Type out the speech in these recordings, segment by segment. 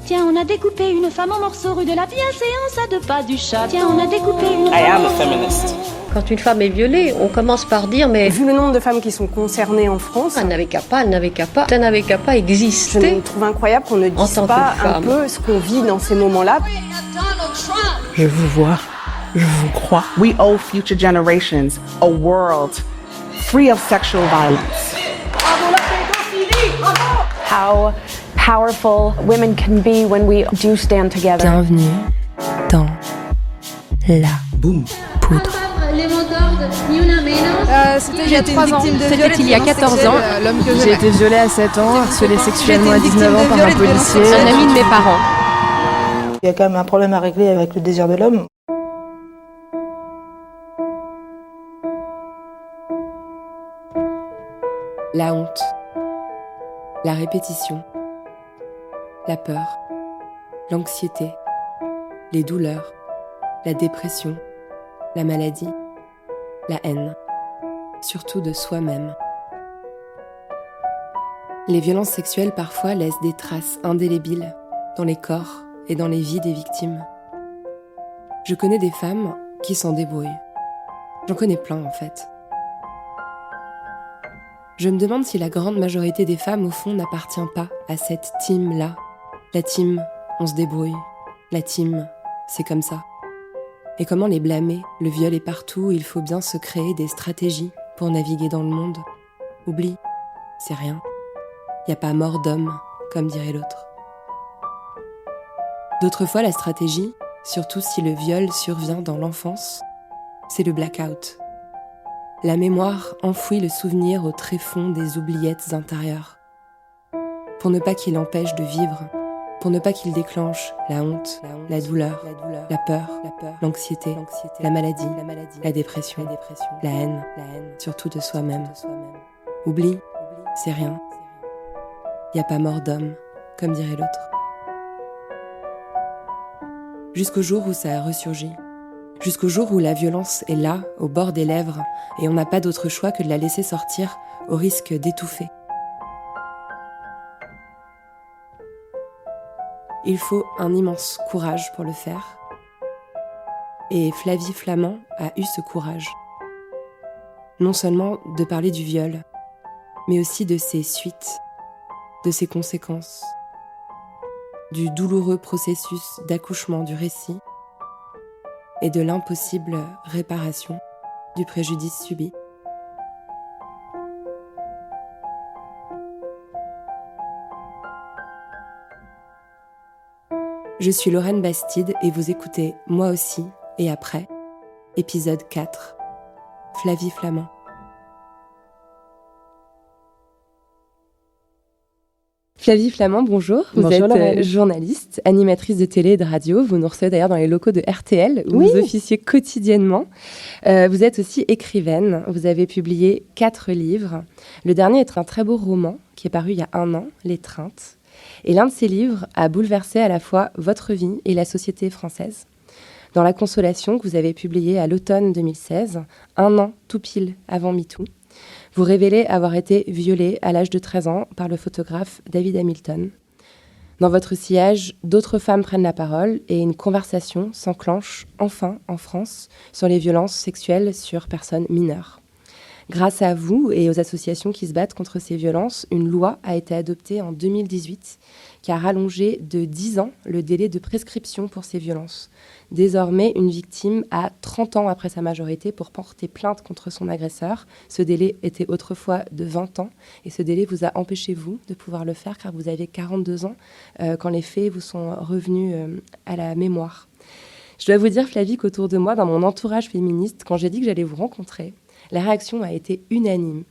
Tiens, on a découpé une femme en morceaux rue de la Bienséance à 2 pas du château. Tiens, on a découpé une I am a feminist. Quand une femme est violée, on commence par dire mais... Vu le nombre de femmes qui sont concernées en France... Elle n'avait qu'à pas exister. Je trouve incroyable qu'on ne En dise tant pas que un femme. peu ce qu'on vit dans ces moments-là. Je vous vois, je vous crois. We owe future generations a world free of sexual violence. How powerful women can be when we do stand together. Bienvenue dans la poudre. C'était il y a 3 ans. C'était il y a 14 ans. J'ai été violée à 7 ans, harcelée sexuellement à 19 ans par un policier. Un ami de mes parents. Il y a quand même un problème à régler avec le désir de l'homme. La honte. La répétition. La peur. L'anxiété. Les douleurs. La dépression. La maladie. La haine. Surtout de soi-même. Les violences sexuelles parfois laissent des traces indélébiles dans les corps et dans les vies des victimes. Je connais des femmes qui s'en débrouillent. J'en connais plein en fait. Je me demande si la grande majorité des femmes au fond n'appartient pas à cette team-là. La team, on se débrouille. La team, c'est comme ça. Et comment les blâmer? Le viol est partout, il faut bien se créer des stratégies pour naviguer dans le monde. Oublie, c'est rien. Y a pas mort d'homme, comme dirait l'autre. D'autres fois, la stratégie, surtout si le viol survient dans l'enfance, c'est le blackout. La mémoire enfouit le souvenir au tréfonds des oubliettes intérieures. Pour ne pas qu'il empêche de vivre, pour ne pas qu'il déclenche la honte, la douleur, la peur, l'anxiété, la maladie, la dépression, la haine, surtout de soi-même. Oublie, c'est rien. Y a pas mort d'homme, comme dirait l'autre. Jusqu'au jour où ça a ressurgi. Jusqu'au jour où la violence est là, au bord des lèvres, et on n'a pas d'autre choix que de la laisser sortir au risque d'étouffer. Il faut un immense courage pour le faire. Et Flavie Flament a eu ce courage. Non seulement de parler du viol, mais aussi de ses suites, de ses conséquences, du douloureux processus d'accouchement du récit et de l'impossible réparation du préjudice subi. Je suis Lorraine Bastide et vous écoutez Moi aussi et après, épisode 4, Flavie Flament. Flavie Flament, bonjour. Vous êtes journaliste, animatrice de télé et de radio. Vous nous recevez d'ailleurs dans les locaux de RTL, où vous officiez quotidiennement. Vous êtes aussi écrivaine. Vous avez publié 4 livres. Le dernier est un très beau roman qui est paru il y a 1 an, L'étreinte. Et l'un de ces livres a bouleversé à la fois votre vie et la société française. Dans La Consolation, que vous avez publié à l'automne 2016, 1 an tout pile avant MeToo, vous révélez avoir été violée à l'âge de 13 ans par le photographe David Hamilton. Dans votre sillage, d'autres femmes prennent la parole et une conversation s'enclenche enfin en France sur les violences sexuelles sur personnes mineures. Grâce à vous et aux associations qui se battent contre ces violences, une loi a été adoptée en 2018 qui a rallongé de 10 ans le délai de prescription pour ces violences. Désormais, une victime a 30 ans après sa majorité pour porter plainte contre son agresseur. Ce délai était autrefois de 20 ans et ce délai vous a empêché, vous, de pouvoir le faire car vous aviez 42 ans quand les faits vous sont revenus à la mémoire. Je dois vous dire, Flavie, qu'autour de moi, dans mon entourage féministe, quand j'ai dit que j'allais vous rencontrer, la réaction a été unanime.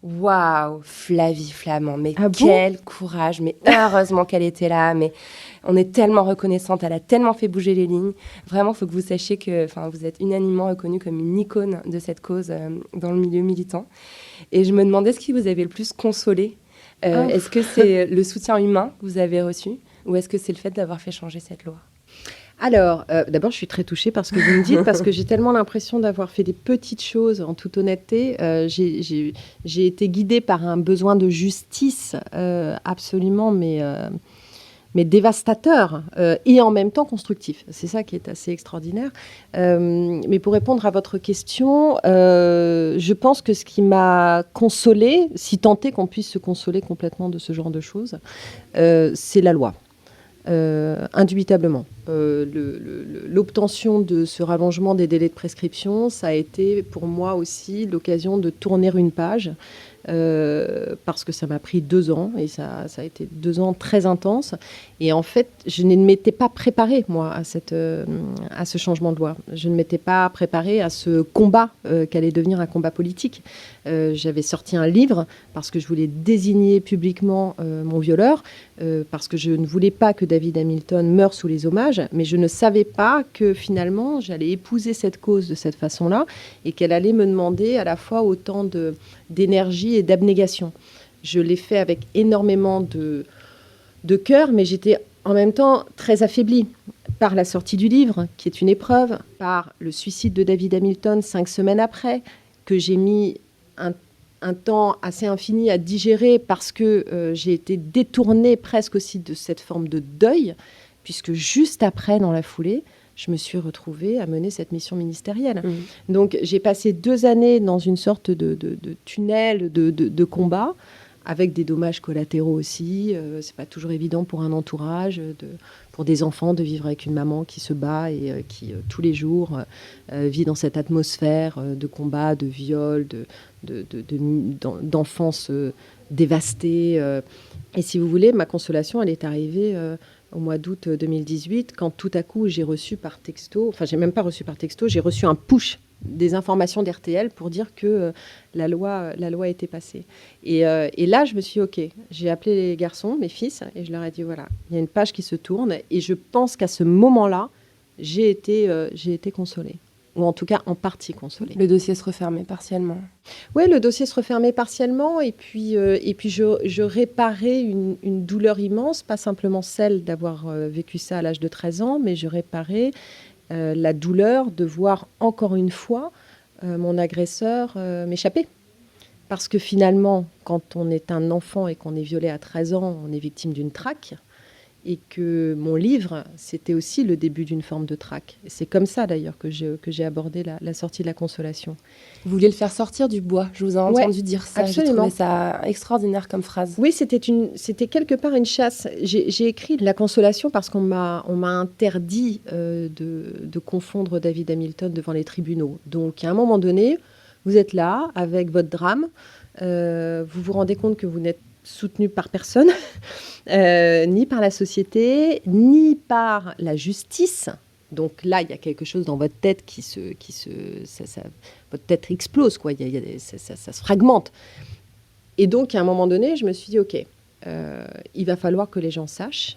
Waouh, Flavie Flament, mais quel courage, mais heureusement qu'elle était là, mais on est tellement reconnaissante, elle a tellement fait bouger les lignes. Vraiment, il faut que vous sachiez que vous êtes unanimement reconnue comme une icône de cette cause dans le milieu militant. Et je me demandais ce qui vous avait le plus consolé. Est-ce que c'est le soutien humain que vous avez reçu ou est-ce que c'est le fait d'avoir fait changer cette loi ? Alors, d'abord, je suis très touchée par ce que vous me dites, parce que j'ai tellement l'impression d'avoir fait des petites choses, en toute honnêteté. J'ai été guidée par un besoin de justice, absolument, mais mais dévastateur et en même temps constructif. C'est ça qui est assez extraordinaire. Mais pour répondre à votre question, je pense que ce qui m'a consolée, si tant est qu'on puisse se consoler complètement de ce genre de choses, c'est la loi. Indubitablement. L'obtention de ce rallongement des délais de prescription, ça a été pour moi aussi l'occasion de tourner une page. Parce que ça m'a pris 2 ans et ça a été 2 ans très intenses. Et en fait, je ne m'étais pas préparée, moi, à ce changement de loi. Je ne m'étais pas préparée à ce combat qu'allait devenir un combat politique. J'avais sorti un livre parce que je voulais désigner publiquement mon violeur, parce que je ne voulais pas que David Hamilton meure sous les hommages, mais je ne savais pas que finalement, j'allais épouser cette cause de cette façon-là et qu'elle allait me demander à la fois autant d'énergie et d'abnégation. Je l'ai fait avec énormément de cœur, mais j'étais en même temps très affaiblie par la sortie du livre, qui est une épreuve, par le suicide de David Hamilton 5 semaines après, que j'ai mis un temps assez infini à digérer parce que j'ai été détournée presque aussi de cette forme de deuil, puisque juste après, dans la foulée, je me suis retrouvée à mener cette mission ministérielle. Donc, j'ai passé 2 années dans une sorte de tunnel de combat, avec des dommages collatéraux aussi. C'est pas toujours évident pour un entourage, pour des enfants, de vivre avec une maman qui se bat et qui, tous les jours, vit dans cette atmosphère de combat, de viol, d'enfance dévastée. Et si vous voulez, ma consolation, elle est arrivée au mois d'août 2018, quand tout à coup j'ai reçu par texto, enfin j'ai même pas reçu par texto, j'ai reçu un push des informations d'RTL pour dire que la loi était passée. Et là, je me suis dit, OK, j'ai appelé les garçons, mes fils, et je leur ai dit, voilà, il y a une page qui se tourne, et je pense qu'à ce moment-là, j'ai été consolée. Ou en tout cas, en partie consolée. Le dossier se refermait partiellement. Oui, le dossier se refermait partiellement, et puis je réparais une douleur immense, pas simplement celle d'avoir vécu ça à l'âge de 13 ans, mais je réparais la douleur de voir encore une fois mon agresseur m'échapper. Parce que finalement, quand on est un enfant et qu'on est violé à 13 ans, on est victime d'une traque. Et que mon livre, c'était aussi le début d'une forme de traque. Et c'est comme ça, d'ailleurs, que j'ai abordé la sortie de la consolation. Vous vouliez le faire sortir du bois. Je vous ai entendu dire ça. Absolument. J'ai trouvé ça extraordinaire comme phrase. Oui, c'était quelque part une chasse. J'ai écrit la consolation parce qu'on m'a interdit de confondre David Hamilton devant les tribunaux. Donc, à un moment donné, vous êtes là avec votre drame. Vous vous rendez compte que vous n'êtes soutenu par personne, ni par la société, ni par la justice. Donc là, il y a quelque chose dans votre tête votre tête explose, quoi. Ça se fragmente. Et donc, à un moment donné, je me suis dit, OK, il va falloir que les gens sachent,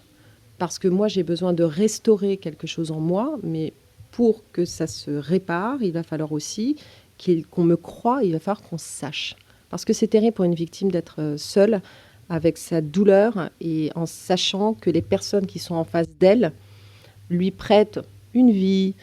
parce que moi, j'ai besoin de restaurer quelque chose en moi, mais pour que ça se répare, il va falloir aussi qu'on me croie, il va falloir qu'on sache. Parce que c'est terrible pour une victime d'être seule avec sa douleur et en sachant que les personnes qui sont en face d'elle lui prêtent une vie,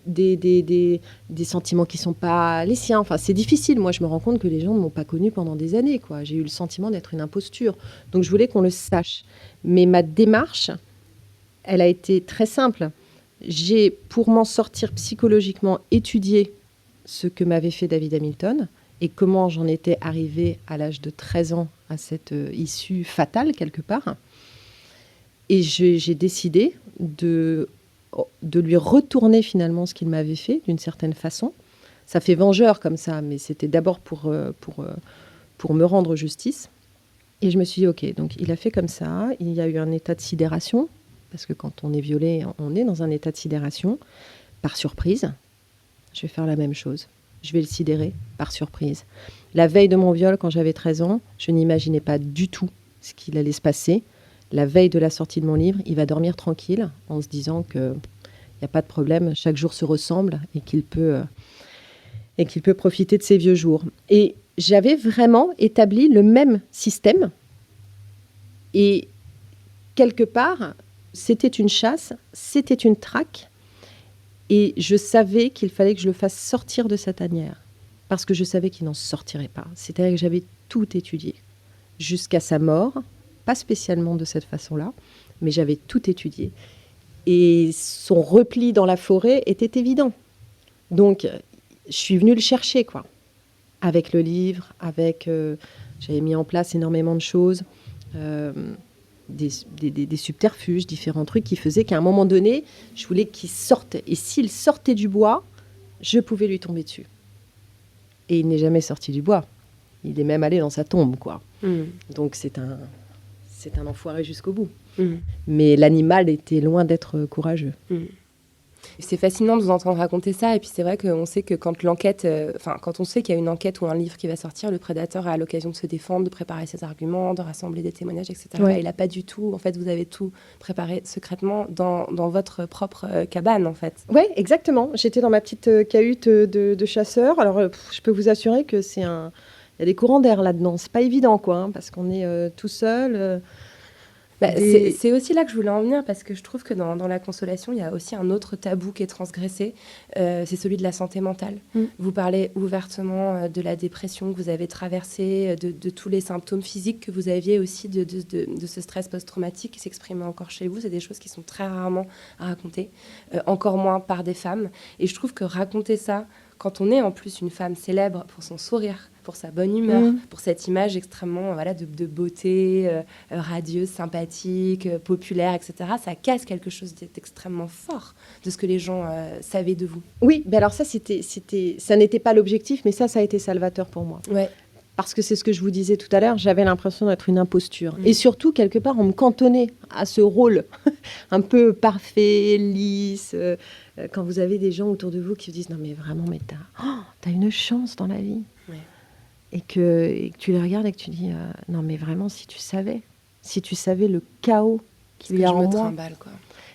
des sentiments qui ne sont pas les siens. Enfin, c'est difficile. Moi, je me rends compte que les gens ne m'ont pas connue pendant des années, quoi. J'ai eu le sentiment d'être une imposture. Donc, je voulais qu'on le sache. Mais ma démarche, elle a été très simple. J'ai, pour m'en sortir psychologiquement, étudié ce que m'avait fait David Hamilton et comment j'en étais arrivée à l'âge de 13 ans à cette issue fatale, quelque part. Et j'ai décidé de lui retourner finalement ce qu'il m'avait fait, d'une certaine façon. Ça fait vengeur comme ça, mais c'était d'abord pour me rendre justice. Et je me suis dit, OK, donc il a fait comme ça, il y a eu un état de sidération, parce que quand on est violé, on est dans un état de sidération, par surprise. Je vais faire la même chose. Je vais le sidérer par surprise. La veille de mon viol, quand j'avais 13 ans, je n'imaginais pas du tout ce qu'il allait se passer. La veille de la sortie de mon livre, il va dormir tranquille en se disant qu'il n'y a pas de problème, chaque jour se ressemble et qu'il peut profiter de ses vieux jours. Et j'avais vraiment établi le même système. Et quelque part, c'était une chasse, c'était une traque. Et je savais qu'il fallait que je le fasse sortir de sa tanière, parce que je savais qu'il n'en sortirait pas. C'est-à-dire que j'avais tout étudié, jusqu'à sa mort, pas spécialement de cette façon-là, mais j'avais tout étudié. Et son repli dans la forêt était évident. Donc, je suis venue le chercher, quoi. Avec le livre, j'avais mis en place énormément de choses, des subterfuges, différents trucs qui faisaient qu'à un moment donné, je voulais qu'il sorte. Et s'il sortait du bois, je pouvais lui tomber dessus. Et il n'est jamais sorti du bois. Il est même allé dans sa tombe, quoi. Donc, c'est un enfoiré jusqu'au bout. Mais l'animal était loin d'être courageux. C'est fascinant de vous entendre raconter ça. Et puis c'est vrai qu'on sait que quand on sait qu'il y a une enquête ou un livre qui va sortir, le prédateur a l'occasion de se défendre, de préparer ses arguments, de rassembler des témoignages, etc. Ouais. Et il n'a pas du tout. En fait, vous avez tout préparé secrètement dans votre propre cabane, en fait. Oui, exactement. J'étais dans ma petite cahute de chasseur. Alors, je peux vous assurer que il y a des courants d'air là-dedans. C'est pas évident, quoi, hein, parce qu'on est tout seul. C'est aussi là que je voulais en venir, parce que je trouve que dans la consolation, il y a aussi un autre tabou qui est transgressé, c'est celui de la santé mentale. Vous parlez ouvertement de la dépression que vous avez traversée, de tous les symptômes physiques que vous aviez aussi, de ce stress post-traumatique qui s'exprime encore chez vous. C'est des choses qui sont très rarement racontées, encore moins par des femmes. Et je trouve que raconter ça, quand on est en plus une femme célèbre pour son sourire, pour sa bonne humeur, pour cette image extrêmement de beauté, radieuse, sympathique, populaire, etc., ça casse quelque chose d'extrêmement fort de ce que les gens savaient de vous. Oui, mais alors ça n'était pas l'objectif, mais ça a été salvateur pour moi. Ouais. Parce que c'est ce que je vous disais tout à l'heure, j'avais l'impression d'être une imposture. Et surtout, quelque part, on me cantonnait à ce rôle un peu parfait, lisse. Quand vous avez des gens autour de vous qui vous disent « Non, mais vraiment, mais t'as une chance dans la vie. Ouais. » Et que tu les regardes et que tu dis « Non, mais vraiment, si tu savais le chaos qu'il y a en moi. »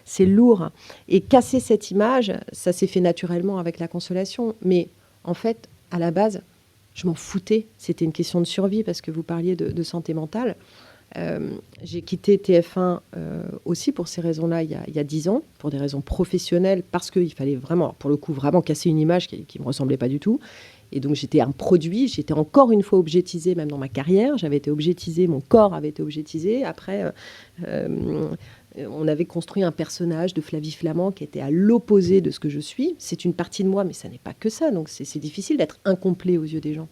C'est lourd. Et casser cette image, ça s'est fait naturellement avec la consolation. Mais en fait, à la base, je m'en foutais. C'était une question de survie parce que vous parliez de santé mentale. J'ai quitté TF1 aussi pour ces raisons-là il y a 10 ans, pour des raisons professionnelles, parce qu'il fallait vraiment, pour le coup, vraiment casser une image qui ne me ressemblait pas du tout. Et donc, j'étais un produit. J'étais encore une fois objetisée, même dans ma carrière. J'avais été objetisée, mon corps avait été objetisé. Après, on avait construit un personnage de Flavie Flament qui était à l'opposé de ce que je suis. C'est une partie de moi, mais ça n'est pas que ça. Donc, c'est difficile d'être incomplet aux yeux des gens.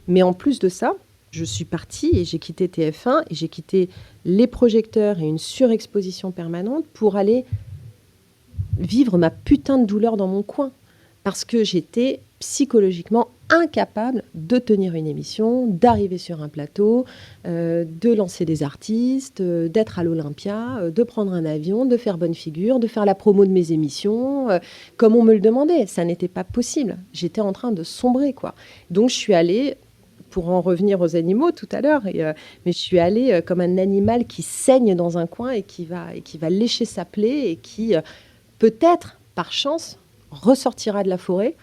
Mais en plus de ça, je suis partie et j'ai quitté TF1 et j'ai quitté les projecteurs et une surexposition permanente pour aller vivre ma putain de douleur dans mon coin. Parce que j'étais psychologiquement incapable de tenir une émission, d'arriver sur un plateau, de lancer des artistes, d'être à l'Olympia, de prendre un avion, de faire bonne figure, de faire la promo de mes émissions, comme on me le demandait. Ça n'était pas possible. J'étais en train de sombrer, quoi. Donc, je suis allée, pour en revenir aux animaux tout à l'heure, mais je suis allée comme un animal qui saigne dans un coin et qui va lécher sa plaie et qui, peut-être, par chance, ressortira de la forêt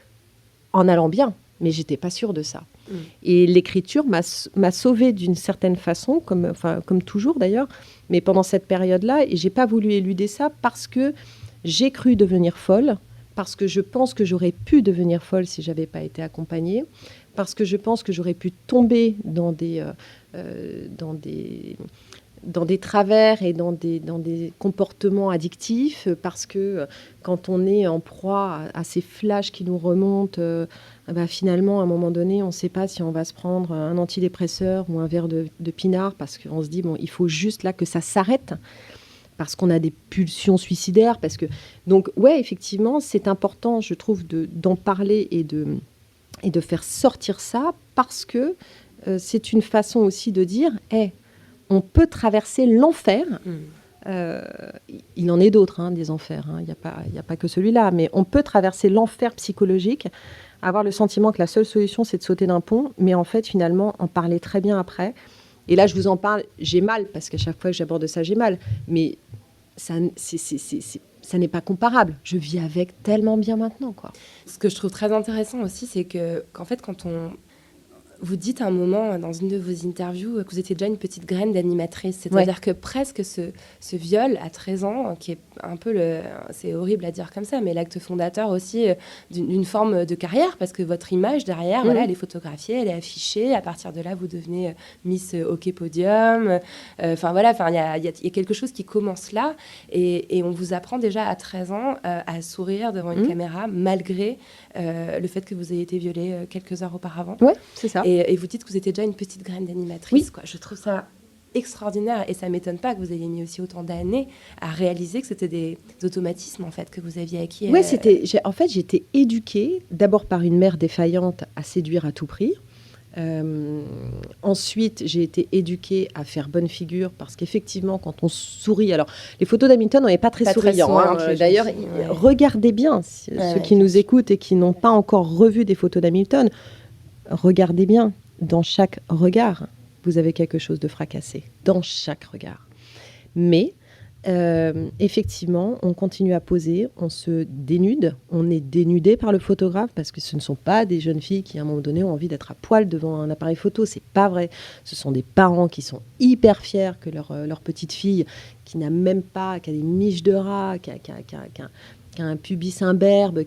en allant bien. Mais je n'étais pas sûre de ça. Et l'écriture m'a sauvée d'une certaine façon, comme toujours d'ailleurs, mais pendant cette période-là, et je n'ai pas voulu éluder ça parce que j'ai cru devenir folle, parce que je pense que j'aurais pu devenir folle si je n'avais pas été accompagnée, parce que je pense que j'aurais pu tomber dans des travers et dans des comportements addictifs, parce que quand on est en proie à ces flashs qui nous remontent, finalement, à un moment donné, on ne sait pas si on va se prendre un antidépresseur ou un verre de pinard, parce qu'on se dit, bon, il faut juste là que ça s'arrête, parce qu'on a des pulsions suicidaires. Donc, ouais, effectivement, c'est important, je trouve, d'en parler et de faire sortir ça, parce que c'est une façon aussi de dire, on peut traverser l'enfer. Il en est d'autres, des enfers. Il n'y a pas que celui-là. Mais on peut traverser l'enfer psychologique, avoir le sentiment que la seule solution, c'est de sauter d'un pont. Mais en fait, finalement, en parler très bien après. Et là, je vous en parle, j'ai mal, parce qu'à chaque fois que j'aborde ça, j'ai mal. Mais ça n'est pas comparable. Je vis avec tellement bien maintenant, quoi. Ce que je trouve très intéressant aussi, c'est qu'en fait, Vous dites à un moment dans une de vos interviews que vous étiez déjà une petite graine d'animatrice. C'est-à-dire que presque ce viol à 13 ans, qui est un peu c'est horrible à dire comme ça, mais l'acte fondateur aussi d'une forme de carrière, parce que votre image derrière, voilà, elle est photographiée, elle est affichée. À partir de là, vous devenez Miss Hockey Podium. Enfin, voilà, il y a quelque chose qui commence là. Et on vous apprend déjà à 13 ans à sourire devant une caméra, malgré le fait que vous ayez été violée quelques heures auparavant. Ouais, c'est ça. Et vous dites que vous étiez déjà une petite graine d'animatrice. Quoi. Je trouve ça extraordinaire et ça ne m'étonne pas que vous ayez mis aussi autant d'années à réaliser que c'était des automatismes en fait, que vous aviez acquis. Oui, j'étais éduquée d'abord par une mère défaillante à séduire à tout prix. Ensuite, j'ai été éduquée à faire bonne figure parce qu'effectivement, quand on sourit... Alors, les photos d'Hamilton, on n'est pas très souriants. D'ailleurs, regardez bien, ceux qui nous écoutent et qui n'ont pas encore revu des photos d'Hamilton, regardez bien, dans chaque regard, vous avez quelque chose de fracassé. Dans chaque regard. Mais, effectivement, on continue à poser, on se dénude, on est dénudé par le photographe parce que ce ne sont pas des jeunes filles qui, à un moment donné, ont envie d'être à poil devant un appareil photo. C'est pas vrai. Ce sont des parents qui sont hyper fiers que leur petite fille, qui n'a même pas, qui a des miches de rat, qui a un pubis imberbe,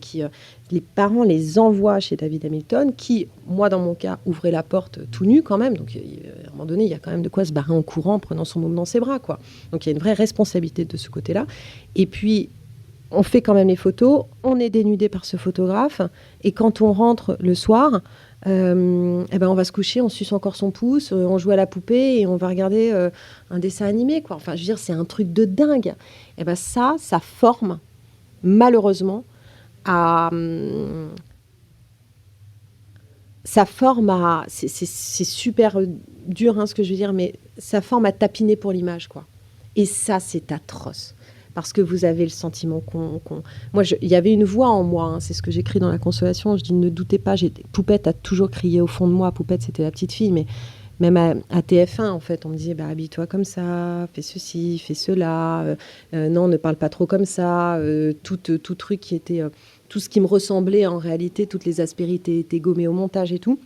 les parents les envoient chez David Hamilton, qui, moi dans mon cas, ouvrait la porte tout nu quand même. Donc à un moment donné, il y a quand même de quoi se barrer en courant, en prenant son môme dans ses bras, quoi. Donc il y a une vraie responsabilité de ce côté-là. Et puis, on fait quand même les photos, on est dénudé par ce photographe, et quand on rentre le soir, on va se coucher, on suce encore son pouce, on joue à la poupée et on va regarder un dessin animé, quoi. Enfin, je veux dire, c'est un truc de dingue. Et ça forme malheureusement, c'est super dur ce que je veux dire, mais ça forme à tapiner pour l'image, quoi. Et ça, c'est atroce. Parce que vous avez le sentiment Moi, il y avait une voix en moi, c'est ce que j'écris dans La Consolation, je dis ne doutez pas, Poupette a toujours crié au fond de moi, Poupette c'était la petite fille, mais même à TF1, en fait, on me disait habille-toi comme ça, fais ceci, fais cela, non, ne parle pas trop comme ça, tout truc qui était... tout ce qui me ressemblait, en réalité, toutes les aspérités étaient gommées au montage et tout.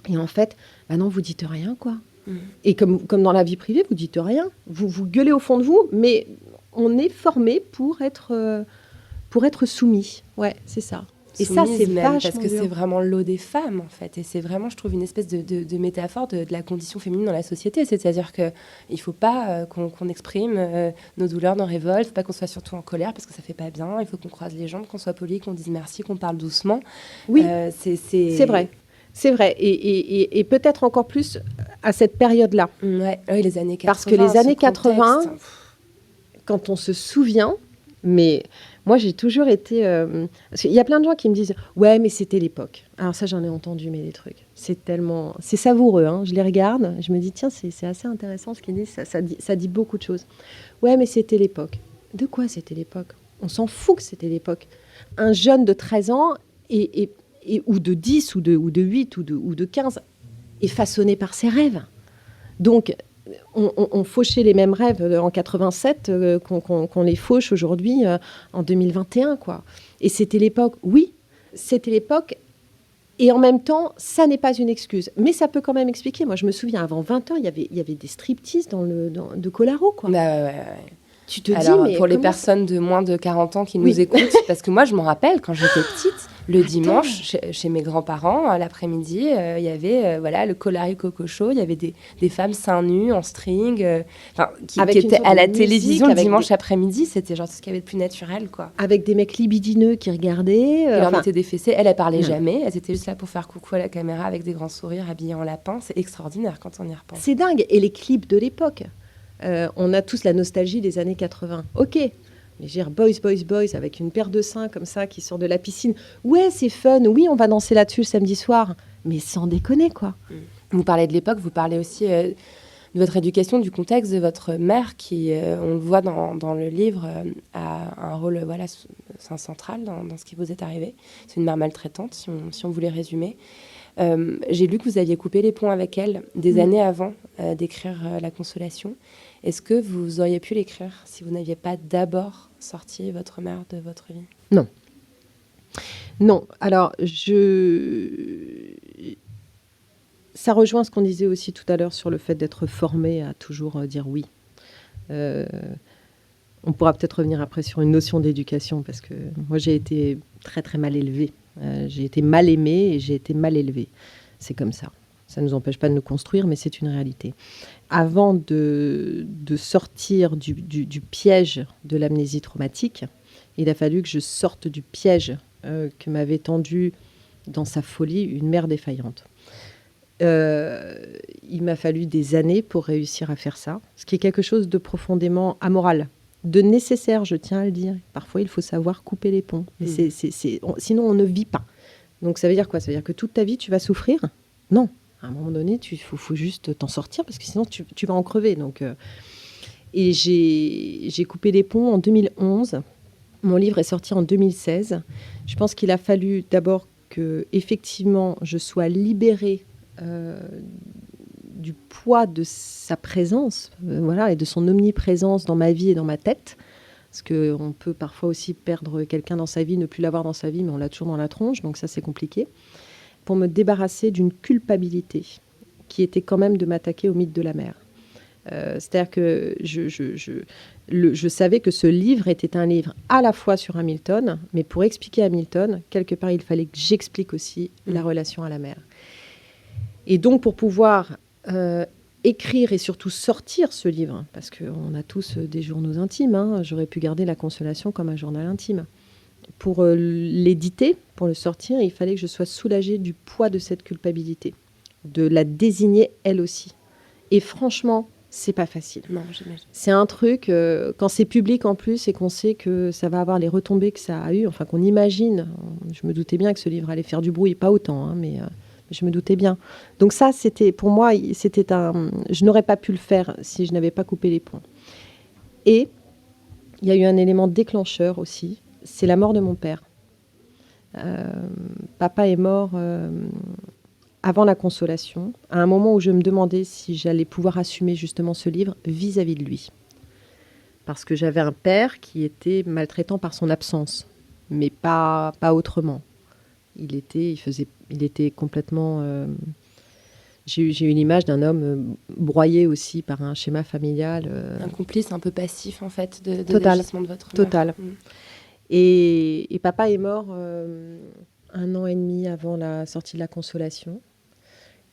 Et en fait, non, vous dites rien, quoi. Et comme dans la vie privée, vous dites rien. Vous gueulez au fond de vous, mais on est formé pour être soumis. Ouais, c'est ça. Et ça, c'est même vachement parce que dur. c'est vraiment l'eau des femmes, en fait. Et c'est vraiment, je trouve, une espèce de métaphore de la condition féminine dans la société. C'est-à-dire qu'il ne faut pas qu'on exprime nos douleurs, nos révoltes. Il ne faut pas qu'on soit surtout en colère parce que ça ne fait pas bien. Il faut qu'on croise les jambes, qu'on soit poli, qu'on dise merci, qu'on parle doucement. Oui, c'est vrai. C'est vrai. Et peut-être encore plus à cette période-là. Ouais. Oui, les années 80. Parce que les années 80, quand on se souvient... Mais moi, j'ai toujours été... parce qu'il y a plein de gens qui me disent « Ouais, mais c'était l'époque. » Alors ça, j'en ai entendu, mais des trucs. C'est tellement... C'est savoureux, hein. Je les regarde, je me dis « Tiens, c'est assez intéressant ce qu'ils disent. Ça dit beaucoup de choses. » Ouais, mais c'était l'époque. De quoi c'était l'époque ? On s'en fout que c'était l'époque. Un jeune de 13 ans, ou de 10, ou de 8, ou de 15, est façonné par ses rêves. Donc... On fauchait les mêmes rêves en 87 qu'on les fauche aujourd'hui en 2021, quoi. Et c'était l'époque, oui, c'était l'époque. Et en même temps, ça n'est pas une excuse. Mais ça peut quand même expliquer. Moi, je me souviens, avant 20 ans, il y avait des striptease de Colaro, quoi. Ouais. Tu te Alors, dis, mais pour les personnes de moins de 40 ans qui nous écoutent, parce que moi, je m'en rappelle, quand j'étais petite, le dimanche, chez mes grands-parents, l'après-midi, il y avait le Colari Coco Show, il y avait des femmes seins nus, en string, qui étaient à la télévision le dimanche après-midi. C'était genre ce qu'il y avait de plus naturel, quoi. Avec des mecs libidineux qui regardaient. Ils leur mettaient des fessées. Elle parlait jamais. Elles étaient juste là pour faire coucou à la caméra avec des grands sourires, habillées en lapin. C'est extraordinaire quand on y repense. C'est dingue. Et les clips de l'époque. On a tous la nostalgie des années 80. Ok, mais je veux dire, boys, avec une paire de seins comme ça qui sort de la piscine. Ouais, c'est fun. Oui, on va danser là-dessus le samedi soir. Mais sans déconner, quoi. Vous parlez de l'époque, vous parlez aussi de votre éducation, du contexte de votre mère qui, on le voit dans le livre, a un rôle central dans ce qui vous est arrivé. C'est une mère maltraitante, si on voulait résumer. J'ai lu que vous aviez coupé les ponts avec elle des années avant d'écrire La Consolation. Est-ce que vous auriez pu l'écrire si vous n'aviez pas d'abord sorti votre mère de votre vie ? Non. Alors, ça rejoint ce qu'on disait aussi tout à l'heure sur le fait d'être formé à toujours dire oui. On pourra peut-être revenir après sur une notion d'éducation, parce que moi, j'ai été très, très mal élevée. J'ai été mal aimée et j'ai été mal élevée. C'est comme ça. Ça ne nous empêche pas de nous construire, mais c'est une réalité. Avant de sortir du piège de l'amnésie traumatique, il a fallu que je sorte du piège que m'avait tendu dans sa folie une mère défaillante. Il m'a fallu des années pour réussir à faire ça, ce qui est quelque chose de profondément amoral, de nécessaire, je tiens à le dire. Parfois, il faut savoir couper les ponts. Mais sinon, on ne vit pas. Donc, ça veut dire quoi? Ça veut dire que toute ta vie, tu vas souffrir? Non. À un moment donné, il faut juste t'en sortir, parce que sinon, tu vas en crever. Donc, et j'ai coupé les ponts en 2011. Mon livre est sorti en 2016. Je pense qu'il a fallu d'abord que, effectivement, je sois libérée du poids de sa présence, et de son omniprésence dans ma vie et dans ma tête. Parce qu'on peut parfois aussi perdre quelqu'un dans sa vie, ne plus l'avoir dans sa vie, mais on l'a toujours dans la tronche, donc ça c'est compliqué. Pour me débarrasser d'une culpabilité qui était quand même de m'attaquer au mythe de la mère. C'est-à-dire que je savais que ce livre était un livre à la fois sur Hamilton, mais pour expliquer Hamilton, quelque part, il fallait que j'explique aussi la relation à la mère. Et donc, pour pouvoir écrire et surtout sortir ce livre, parce qu'on a tous des journaux intimes, j'aurais pu garder La Consolation comme un journal intime. Pour l'éditer, pour le sortir, il fallait que je sois soulagée du poids de cette culpabilité, de la désigner elle aussi. Et franchement, c'est pas facile. Non, j'imagine. C'est un truc, quand c'est public en plus et qu'on sait que ça va avoir les retombées que ça a eu, enfin qu'on imagine, je me doutais bien que ce livre allait faire du bruit, pas autant, mais je me doutais bien. Donc ça, pour moi, je n'aurais pas pu le faire si je n'avais pas coupé les ponts. Et il y a eu un élément déclencheur aussi, c'est la mort de mon père. Papa est mort avant La Consolation, à un moment où je me demandais si j'allais pouvoir assumer justement ce livre vis-à-vis de lui. Parce que j'avais un père qui était maltraitant par son absence, mais pas autrement. Il était complètement... J'ai eu une image d'un homme broyé aussi par un schéma familial. Un complice un peu passif, en fait, de l'agissement de votre mère. Total. Et papa est mort 1 an et demi avant la sortie de La Consolation.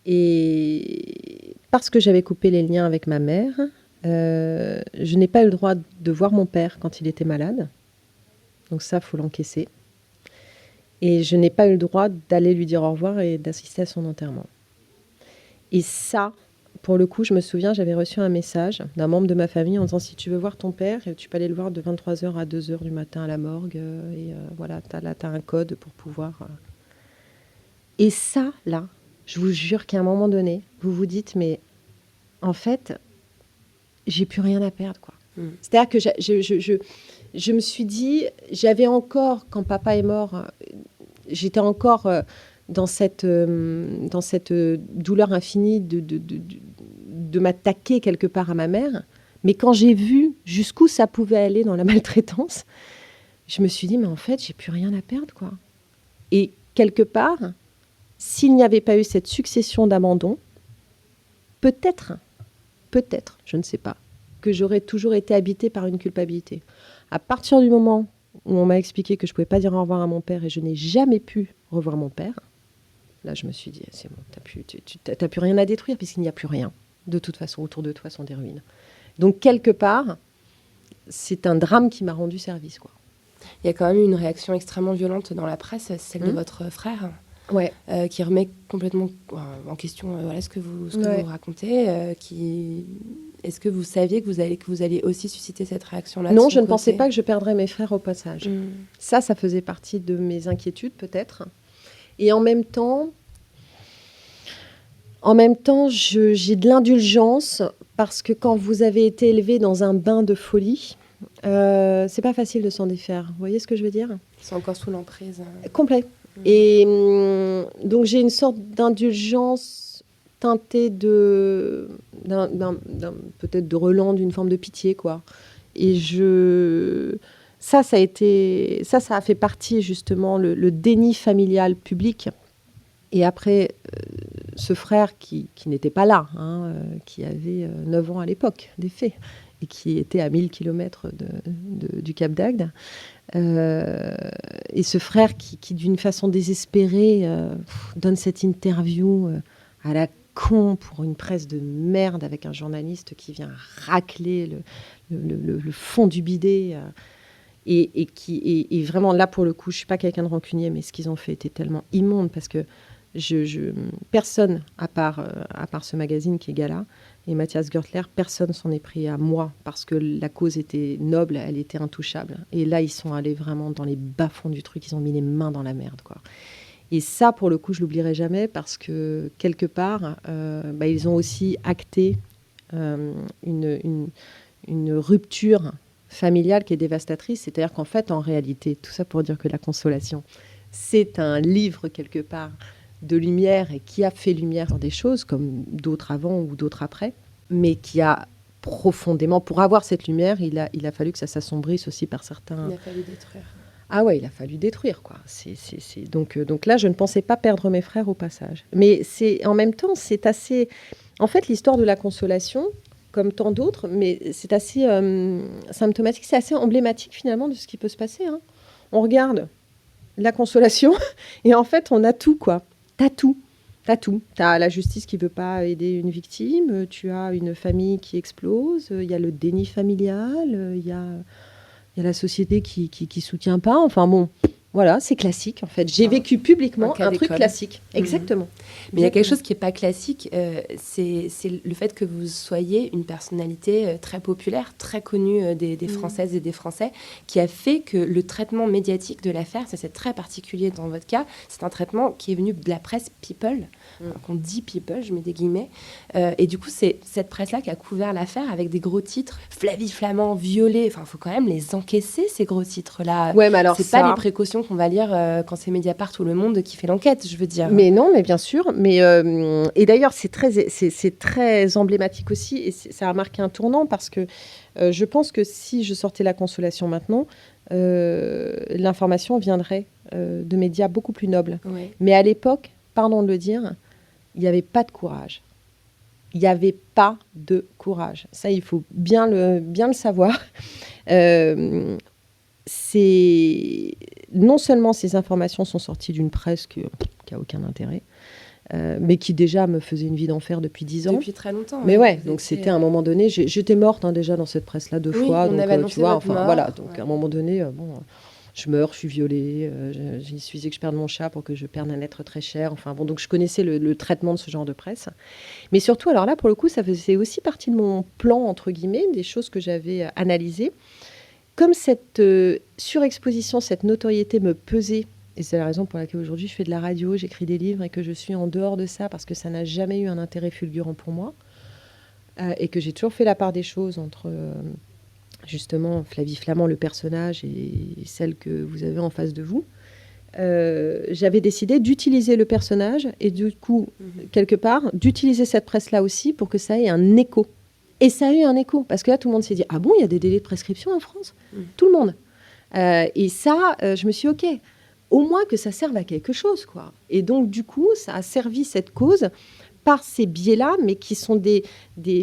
Et parce que j'avais coupé les liens avec ma mère, je n'ai pas eu le droit de voir mon père quand il était malade. Donc ça, il faut l'encaisser. Et je n'ai pas eu le droit d'aller lui dire au revoir et d'assister à son enterrement. Et ça, pour le coup, je me souviens, j'avais reçu un message d'un membre de ma famille en disant « Si tu veux voir ton père, tu peux aller le voir de 23h à 2h du matin à la morgue. Voilà, t'as un code pour pouvoir... » Et ça, là, je vous jure qu'à un moment donné, vous vous dites « Mais en fait, j'ai plus rien à perdre, quoi. » C'est-à-dire que je me suis dit, j'avais encore, quand papa est mort, j'étais encore dans cette douleur infinie de m'attaquer quelque part à ma mère. Mais quand j'ai vu jusqu'où ça pouvait aller dans la maltraitance, je me suis dit, mais en fait, j'ai plus rien à perdre, quoi. Et quelque part, s'il n'y avait pas eu cette succession d'abandons, peut-être, je ne sais pas, que j'aurais toujours été habitée par une culpabilité. À partir du moment où on m'a expliqué que je ne pouvais pas dire au revoir à mon père et je n'ai jamais pu revoir mon père, là, je me suis dit, c'est bon, t'as plus rien à détruire puisqu'il n'y a plus rien. De toute façon, autour de toi sont des ruines. Donc, quelque part, c'est un drame qui m'a rendu service, quoi. Il y a quand même eu une réaction extrêmement violente dans la presse, celle de votre frère, qui remet complètement en question ce que vous racontez. Est-ce que vous saviez que vous alliez aussi susciter cette réaction-là? Non, je ne pensais pas que je perdrais mes frères au passage. Ça faisait partie de mes inquiétudes, peut-être. Et en même temps, j'ai de l'indulgence parce que quand vous avez été élevé dans un bain de folie, c'est pas facile de s'en défaire. Vous voyez ce que je veux dire? C'est encore sous l'emprise. Complet. Et donc j'ai une sorte d'indulgence teintée peut-être de relent, d'une forme de pitié, quoi. Et ça a fait partie justement le déni familial public. Et après, ce frère qui n'était pas là, qui avait 9 ans à l'époque des faits, et qui était à 1000 km du Cap d'Agde. Et ce frère qui d'une façon désespérée, donne cette interview à la con pour une presse de merde avec un journaliste qui vient racler le fond du bidet. Et vraiment, là, pour le coup, je ne suis pas quelqu'un de rancunier, mais ce qu'ils ont fait était tellement immonde parce que personne, à part ce magazine qui est Gala, et Mathias Görtler, personne s'en est pris à moi parce que la cause était noble, elle était intouchable. Et là, ils sont allés vraiment dans les bas-fonds du truc, ils ont mis les mains dans la merde, quoi. Et ça, pour le coup, je l'oublierai jamais parce que, quelque part, ils ont aussi acté une rupture familiale qui est dévastatrice. C'est-à-dire qu'en fait, en réalité, tout ça pour dire que La Consolation, c'est un livre, quelque part, de lumière et qui a fait lumière sur des choses comme d'autres avant ou d'autres après, mais qui a profondément, pour avoir cette lumière, il a fallu que ça s'assombrisse aussi par certains... Il a fallu détruire. Ah ouais, il a fallu détruire, quoi. Donc là, je ne pensais pas perdre mes frères au passage. Mais en même temps, c'est assez... En fait, l'histoire de La Consolation, comme tant d'autres, mais c'est assez symptomatique, c'est assez emblématique finalement de ce qui peut se passer. On regarde La Consolation et en fait, on a tout, quoi. T'as tout. T'as la justice qui ne veut pas aider une victime, tu as une famille qui explose, il y a le déni familial, il y a la société qui soutient pas. Enfin bon, voilà, c'est classique en fait. J'ai vécu publiquement un truc classique. Exactement. Mais il y a quelque chose qui n'est pas classique, c'est le fait que vous soyez une personnalité très populaire, très connue des Françaises et des Français, qui a fait que le traitement médiatique de l'affaire, ça c'est très particulier dans votre cas, c'est un traitement qui est venu de la presse People, qu'on dit People, je mets des guillemets, et du coup c'est cette presse-là qui a couvert l'affaire avec des gros titres, Flavie Flament violée, enfin il faut quand même les encaisser ces gros titres-là. Ouais, mais alors c'est pas les précautions qu'on va lire quand c'est Mediapart ou Le Monde qui fait l'enquête, je veux dire. Mais non, mais bien sûr. Mais et d'ailleurs, c'est très emblématique aussi, et ça a marqué un tournant parce que je pense que si je sortais La Consolation maintenant, l'information viendrait de médias beaucoup plus nobles. Ouais. Mais à l'époque, pardon de le dire, il n'y avait pas de courage. Il n'y avait pas de courage. Ça, il faut bien le savoir. Non seulement ces informations sont sorties d'une presse qui n'a aucun intérêt, mais qui déjà me faisait une vie d'enfer depuis 10 ans. Depuis très longtemps. Mais ouais, donc c'était à un moment donné, j'étais morte déjà dans cette presse-là 2 fois. On donc avait annoncé tu vois, votre mort. voilà. Donc à un moment donné, je meurs, je suis violée, il suffisait que je perde mon chat pour que je perde un être très cher. Enfin bon, donc je connaissais le traitement de ce genre de presse. Mais surtout, alors là, pour le coup, ça faisait aussi partie de mon plan, entre guillemets, des choses que j'avais analysées. Comme cette surexposition, cette notoriété me pesait, et c'est la raison pour laquelle aujourd'hui je fais de la radio, j'écris des livres et que je suis en dehors de ça parce que ça n'a jamais eu un intérêt fulgurant pour moi, et que j'ai toujours fait la part des choses entre justement Flavie Flament, le personnage, et celle que vous avez en face de vous. J'avais décidé d'utiliser le personnage et du coup, quelque part, d'utiliser cette presse-là aussi pour que ça ait un écho. Et ça a eu un écho, parce que là, tout le monde s'est dit « Ah bon, il y a des délais de prescription en France ?» Tout le monde. Et ça, je me suis dit « Ok, au moins que ça serve à quelque chose, quoi. » Et donc, du coup, ça a servi cette cause par ces biais-là, mais qui sont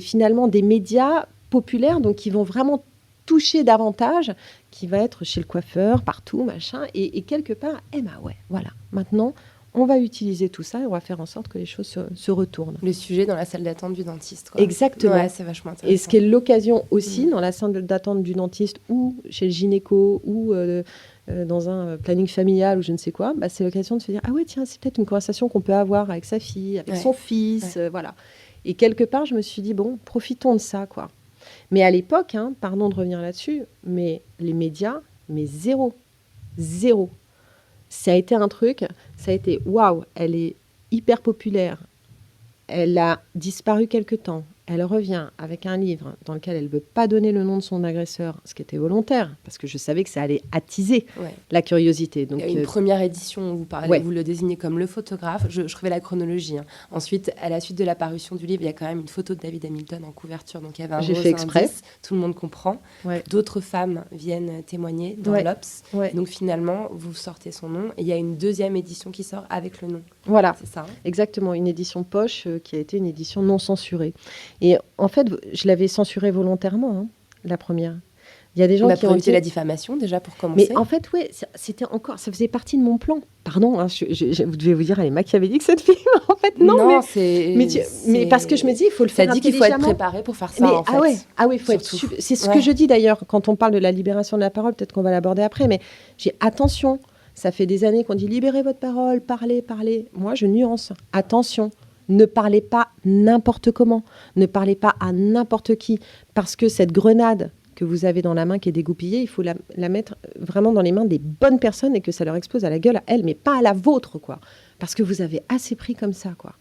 finalement des médias populaires, donc qui vont vraiment toucher davantage, qui va être chez le coiffeur, partout, machin. Et quelque part, voilà, maintenant... On va utiliser tout ça et on va faire en sorte que les choses se retournent. Le sujet dans la salle d'attente du dentiste, quoi. Exactement. Ouais, c'est vachement intéressant. Et ce qui est l'occasion aussi, dans la salle d'attente du dentiste ou chez le gynéco ou dans un planning familial ou je ne sais quoi, c'est l'occasion de se dire « Ah ouais, tiens, c'est peut-être une conversation qu'on peut avoir avec sa fille, avec son fils. » Voilà. Et quelque part, je me suis dit « Bon, profitons de ça, quoi. » Mais à l'époque, pardon de revenir là-dessus, mais les médias, mais zéro. Ça a été un truc, ça a été waouh, elle est hyper populaire, elle a disparu quelque temps, elle revient avec un livre dans lequel elle ne veut pas donner le nom de son agresseur, ce qui était volontaire, parce que je savais que ça allait attiser la curiosité. Donc, il y a une première édition où vous le désignez comme le photographe, je refais la chronologie. Ensuite, à la suite de la parution du livre, il y a quand même une photo de David Hamilton en couverture, donc il y avait un J'ai gros fait exprès. indice, tout le monde comprend. D'autres femmes viennent témoigner dans l'Obs. Donc finalement, vous sortez son nom, et il y a une deuxième édition qui sort avec le nom. Voilà, c'est ça. Exactement, une édition poche qui a été une édition non censurée. Et en fait, je l'avais censurée volontairement, hein, la première. Il y a des gens qui ont évité la diffamation déjà pour commencer. Mais en fait, oui, ça faisait partie de mon plan. Pardon, hein, vous devez vous dire, elle est machiavélique cette fille. En fait, non, mais parce que je me dis, il faut le faire intelligemment. Ça dit qu'il faut être préparé pour faire ça, en fait. Faut être. C'est ce que je dis d'ailleurs quand on parle de la libération de la parole. Peut-être qu'on va l'aborder après, mais j'ai attention. Ça fait des années qu'on dit libérez votre parole, parlez. Moi, je nuance. Attention, ne parlez pas n'importe comment, ne parlez pas à n'importe qui, parce que cette grenade que vous avez dans la main qui est dégoupillée, il faut la mettre vraiment dans les mains des bonnes personnes et que ça leur explose à la gueule à elles, mais pas à la vôtre, quoi. Parce que vous avez assez pris comme ça, quoi.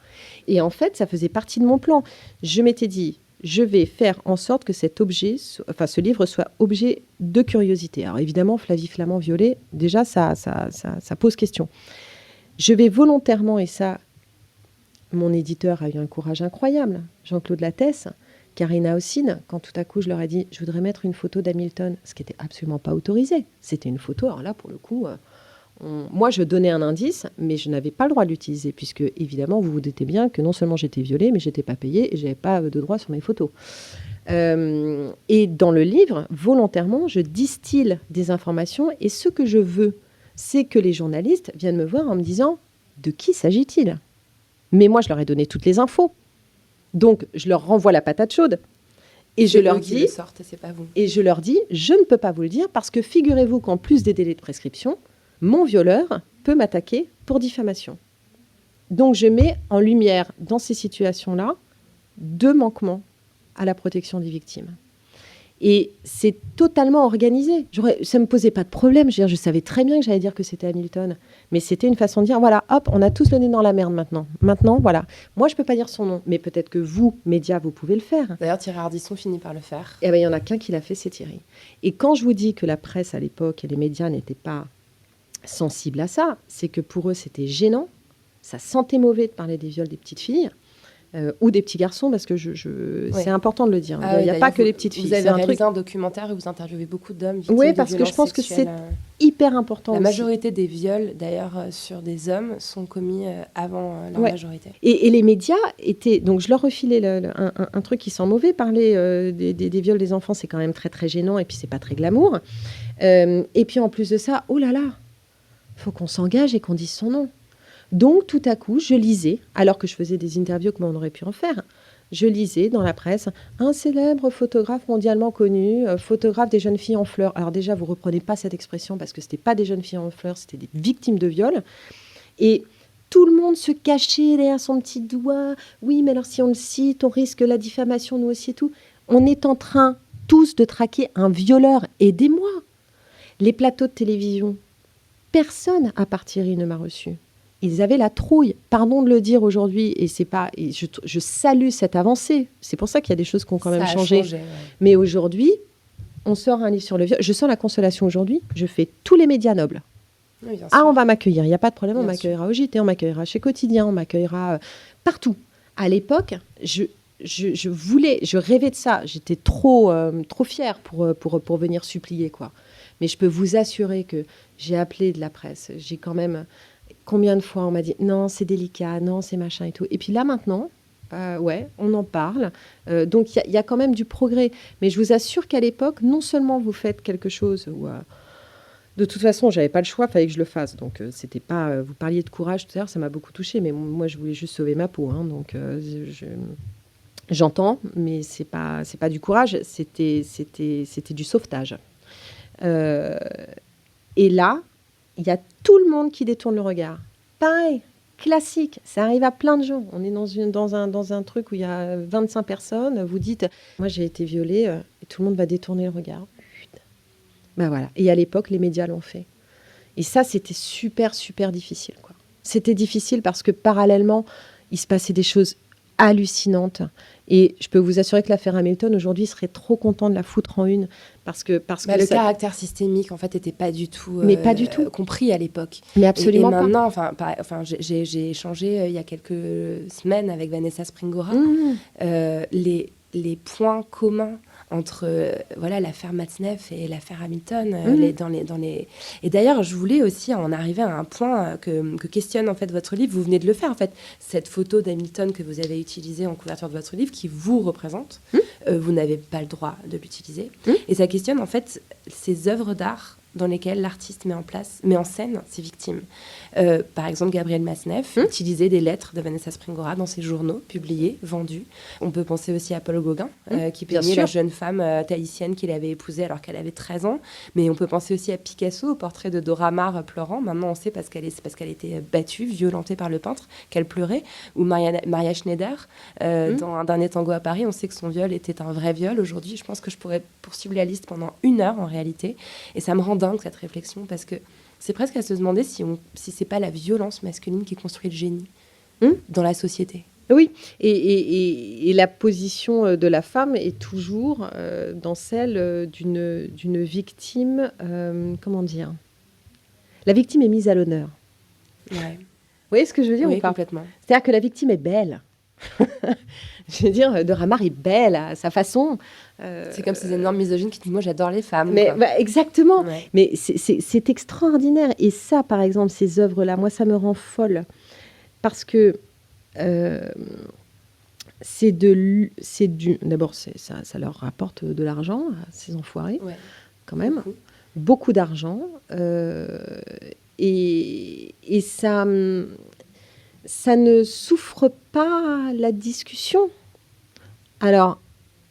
Et en fait, ça faisait partie de mon plan. Je m'étais dit, je vais faire en sorte que ce livre soit objet de curiosité. Alors évidemment, Flavie Flament-Violet, déjà, ça pose question. Je vais volontairement, et ça, mon éditeur a eu un courage incroyable, Jean-Claude Lattès, Karina Ossine, quand tout à coup je leur ai dit, je voudrais mettre une photo d'Hamilton, ce qui n'était absolument pas autorisé. C'était une photo, alors là, pour le coup, moi, je donnais un indice, mais je n'avais pas le droit de l'utiliser, puisque, évidemment, vous vous doutez bien que non seulement j'étais violée, mais je n'étais pas payée et je n'avais pas de droit sur mes photos. Et dans le livre, volontairement, je distille des informations, et ce que je veux, c'est que les journalistes viennent me voir en me disant, de qui s'agit-il ? Mais moi, je leur ai donné toutes les infos. Donc, je leur renvoie la patate chaude. Et je leur dis, c'est pas vous. Et je leur dis, je ne peux pas vous le dire, parce que figurez-vous qu'en plus des délais de prescription, mon violeur peut m'attaquer pour diffamation. Donc, je mets en lumière, dans ces situations-là, 2 manquements à la protection des victimes. Et c'est totalement organisé. Ça ne me posait pas de problème. Je savais très bien que j'allais dire que c'était Hamilton. Mais c'était une façon de dire, voilà, hop, on a tous le nez dans la merde maintenant. Maintenant, voilà. Moi, je ne peux pas dire son nom. Mais peut-être que vous, médias, vous pouvez le faire. D'ailleurs, Thierry Ardisson finit par le faire. Et il n'y en a qu'un qui l'a fait, c'est Thierry. Et quand je vous dis que la presse, à l'époque, et les médias n'étaient pas sensibles à ça, c'est que pour eux, c'était gênant. Ça sentait mauvais de parler des viols des petites filles. Ou des petits garçons, parce que c'est important de le dire. Il n'y a pas que les petites filles. Vous avez réalisé un documentaire et vous interviewez beaucoup d'hommes victimes de violences sexuelles. Oui, parce que je pense que c'est hyper important. La majorité des viols, d'ailleurs, sur des hommes, sont commis avant leur majorité. Et les médias étaient... Donc, je leur refilais un truc qui sent mauvais. Parler des viols des enfants, c'est quand même très, très gênant, et puis c'est pas très glamour. Et puis, en plus de ça, oh là là, il faut qu'on s'engage et qu'on dise son nom. Donc, tout à coup, je lisais, alors que je faisais des interviews comme on aurait pu en faire, je lisais dans la presse un célèbre photographe mondialement connu, photographe des jeunes filles en fleurs. Alors déjà, vous ne reprenez pas cette expression parce que ce n'était pas des jeunes filles en fleurs, c'était des victimes de viol. Et tout le monde se cachait derrière son petit doigt. Oui, mais alors si on le cite, on risque la diffamation, nous aussi et tout. On est en train tous de traquer un violeur. Aidez-moi. Les plateaux de télévision, personne à part Thierry ne m'a reçu. Ils avaient la trouille, pardon de le dire aujourd'hui, et c'est pas, et je salue cette avancée. C'est pour ça qu'il y a des choses qui ont quand même changé. Mais aujourd'hui, on sort un livre sur le viol. Je sens la consolation aujourd'hui. Je fais tous les médias nobles. Oui, on va m'accueillir. Il n'y a pas de problème. On m'accueillera au JT, on m'accueillera chez Quotidien, on m'accueillera partout. À l'époque, je rêvais de ça. J'étais trop fière pour venir supplier, quoi. Mais je peux vous assurer que j'ai appelé de la presse. J'ai quand même... Combien de fois on m'a dit non, c'est délicat, non, c'est machin et tout. Et puis là maintenant, on en parle. Donc il y a quand même du progrès. Mais je vous assure qu'à l'époque, non seulement vous faites quelque chose où de toute façon, j'avais pas le choix, il fallait que je le fasse. Donc c'était pas. Vous parliez de courage tout à l'heure, ça m'a beaucoup touchée. Mais moi, je voulais juste sauver ma peau. Hein, donc j'entends, mais c'est pas du courage. C'était du sauvetage. Et là. Il y a tout le monde qui détourne le regard. Pareil, classique, ça arrive à plein de gens. On est dans un truc où il y a 25 personnes. Vous dites, moi j'ai été violée, et tout le monde va détourner le regard. Ben voilà. Et à l'époque, les médias l'ont fait. Et ça, c'était super, super difficile, quoi. C'était difficile parce que parallèlement, il se passait des choses hallucinantes. Et je peux vous assurer que l'affaire Hamilton, aujourd'hui, serait trop content de la foutre en une. Parce que le caractère systémique, en fait, n'était pas du tout, pas du tout compris à l'époque. Mais absolument pas. Et maintenant, j'ai échangé il y a quelques semaines avec Vanessa Springora. Les points communs entre l'affaire Matzneff et l'affaire Hamilton. Et d'ailleurs, je voulais aussi en arriver à un point que questionne en fait votre livre. Vous venez de le faire en fait. Cette photo d'Hamilton que vous avez utilisée en couverture de votre livre, qui vous représente, vous n'avez pas le droit de l'utiliser. Et ça questionne en fait ces œuvres d'art dans lesquelles l'artiste met en scène ses victimes. Par exemple, Gabriel Matzneff utilisait des lettres de Vanessa Springora dans ses journaux, publiés, vendus. On peut penser aussi à Paul Gauguin, qui peignait la jeune femme tahitienne qu'il avait épousée alors qu'elle avait 13 ans. Mais on peut penser aussi à Picasso, au portrait de Dora Maar pleurant. Maintenant, on sait parce qu'elle était battue, violentée par le peintre, qu'elle pleurait. Ou Maria Schneider, dans Un dernier tango à Paris, on sait que son viol était un vrai viol. Aujourd'hui, je pense que je pourrais poursuivre la liste pendant 1 heure, en réalité. Et ça me rend dingue, cette réflexion, parce que c'est presque à se demander si c'est pas la violence masculine qui construit le génie dans la société. Oui, et la position de la femme est toujours dans celle d'une victime, comment dire ? La victime est mise à l'honneur. Ouais. Vous voyez ce que je veux dire oui, ou pas ? Complètement. C'est-à-dire que la victime est belle. Je veux dire, Dora Maar est belle à sa façon. C'est comme ces énormes misogynes qui disent « moi j'adore les femmes ». Mais exactement. Ouais. Mais c'est extraordinaire. Et ça, par exemple, ces œuvres-là, moi, ça me rend folle. Parce que d'abord, ça leur rapporte de l'argent à ces enfoirés, quand même. Beaucoup d'argent. Et ça ne souffre pas la discussion. Alors,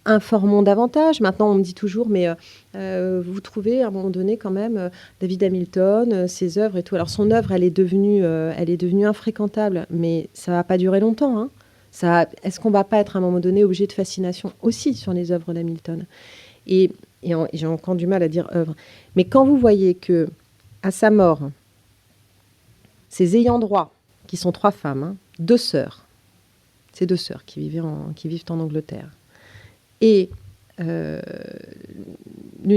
informons davantage. Maintenant, on me dit toujours, mais vous trouvez à un moment donné quand même David Hamilton, ses œuvres et tout. Alors, son œuvre, elle est devenue infréquentable, mais ça ne va pas durer longtemps. Hein. Est-ce qu'on ne va pas être à un moment donné objet de fascination aussi sur les œuvres d'Hamilton ? Et j'ai encore du mal à dire œuvre. Mais quand vous voyez que à sa mort, ses ayants droit, qui sont 3 femmes, 2 sœurs, ces 2 sœurs qui vivent en Angleterre, et l'une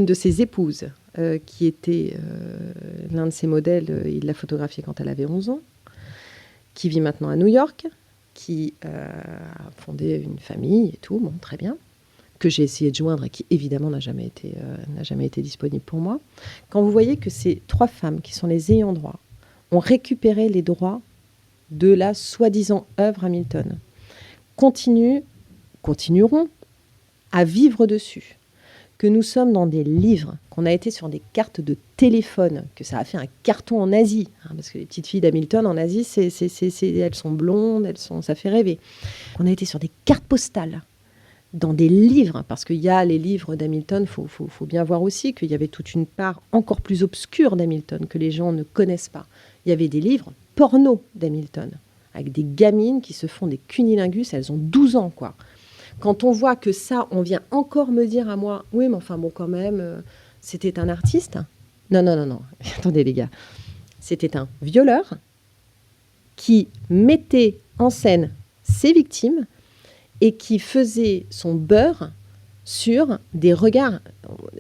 de ses épouses, qui était l'un de ses modèles, il l'a photographiée quand elle avait 11 ans, qui vit maintenant à New York, qui a fondé une famille et tout, bon, très bien, que j'ai essayé de joindre et qui évidemment n'a jamais été disponible pour moi. Quand vous voyez que ces 3 femmes, qui sont les ayants droit, ont récupéré les droits de la soi-disant œuvre Hamilton, continueront à vivre dessus, que nous sommes dans des livres, qu'on a été sur des cartes de téléphone, que ça a fait un carton en Asie, parce que les petites filles d'Hamilton en Asie, elles sont blondes, ça fait rêver. On a été sur des cartes postales, dans des livres, parce qu'il y a les livres d'Hamilton, faut bien voir aussi qu'il y avait toute une part encore plus obscure d'Hamilton, que les gens ne connaissent pas. Il y avait des livres porno d'Hamilton, avec des gamines qui se font des cunilingus, elles ont 12 ans, quoi. Quand on voit que ça, on vient encore me dire à moi, oui, mais enfin bon, quand même, c'était un artiste. Non. Attendez, les gars. C'était un violeur qui mettait en scène ses victimes et qui faisait son beurre sur des regards.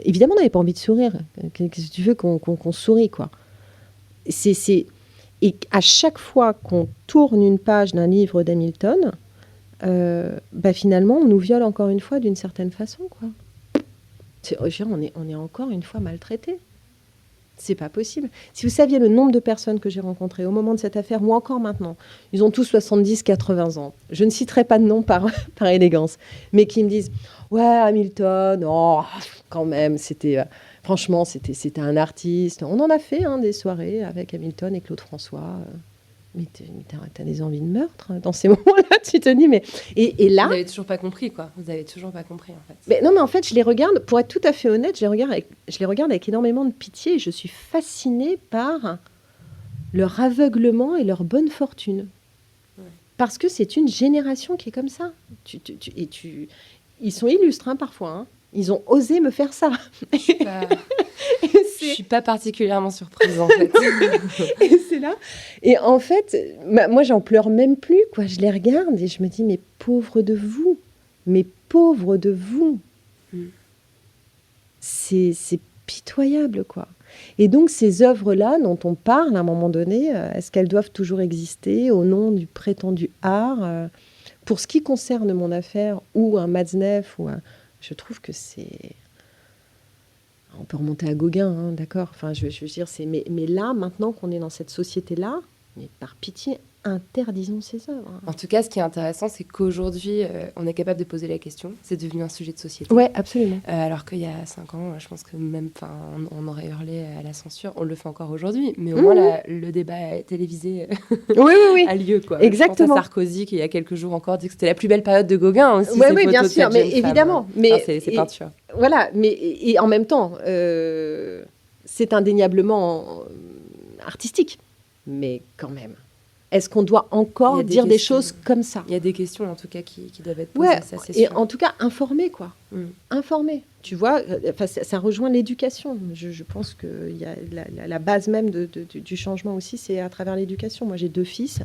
Évidemment, on n'avait pas envie de sourire. Qu'est-ce que tu veux qu'on sourit, quoi. Et à chaque fois qu'on tourne une page d'un livre d'Hamilton, finalement, on nous viole encore une fois d'une certaine façon, quoi. On est encore une fois maltraités. C'est pas possible. Si vous saviez le nombre de personnes que j'ai rencontrées au moment de cette affaire, ou encore maintenant, ils ont tous 70, 80 ans. Je ne citerai pas de nom par élégance, mais qui me disent « Ouais, Hamilton, oh, quand même, franchement, c'était un artiste. » On en a fait des soirées avec Hamilton et Claude François. Mais t'as des envies de meurtre dans ces moments-là, tu te dis, mais... Et là... Vous n'avez toujours pas compris, quoi. Vous n'avez toujours pas compris, en fait. Mais non, mais en fait, je les regarde, pour être tout à fait honnête, je les regarde avec énormément de pitié et je suis fascinée par leur aveuglement et leur bonne fortune. Ouais. Parce que c'est une génération qui est comme ça. Ils sont illustres, parfois. Hein. Ils ont osé me faire ça. Je suis pas particulièrement surprise, en fait. Et c'est là. Et en fait, moi, j'en pleure même plus, quoi. Je les regarde et je me dis, mais pauvre de vous. Mais pauvre de vous. C'est pitoyable, quoi. Et donc, ces œuvres-là dont on parle à un moment donné, est-ce qu'elles doivent toujours exister au nom du prétendu art ? Pour ce qui concerne mon affaire, ou un Matzneff, ou Je trouve que c'est... On peut remonter à Gauguin, hein, d'accord. Enfin, je veux dire, mais là, maintenant qu'on est dans cette société-là, mais par pitié, interdisons ces œuvres. En tout cas, ce qui est intéressant, c'est qu'aujourd'hui, on est capable de poser la question. C'est devenu un sujet de société. Oui, absolument. Alors qu'il y a 5 ans, je pense que même, on aurait hurlé à la censure. On le fait encore aujourd'hui, mais au moins le débat télévisé a lieu, quoi. Exactement. Je pense à Sarkozy, qui il y a quelques jours encore dit que c'était la plus belle période de Gauguin aussi. Oui, bien sûr, mais évidemment. Mais c'est peinture. Voilà, mais et en même temps, c'est indéniablement artistique, mais quand même. Est-ce qu'on doit encore dire des choses comme ça ? Il y a des questions, en tout cas, qui doivent être posées, ça, c'est sûr. Et en tout cas, informer, quoi. Informer. Tu vois, ça rejoint l'éducation. Je pense que y a la base même du changement aussi, c'est à travers l'éducation. Moi, j'ai 2 fils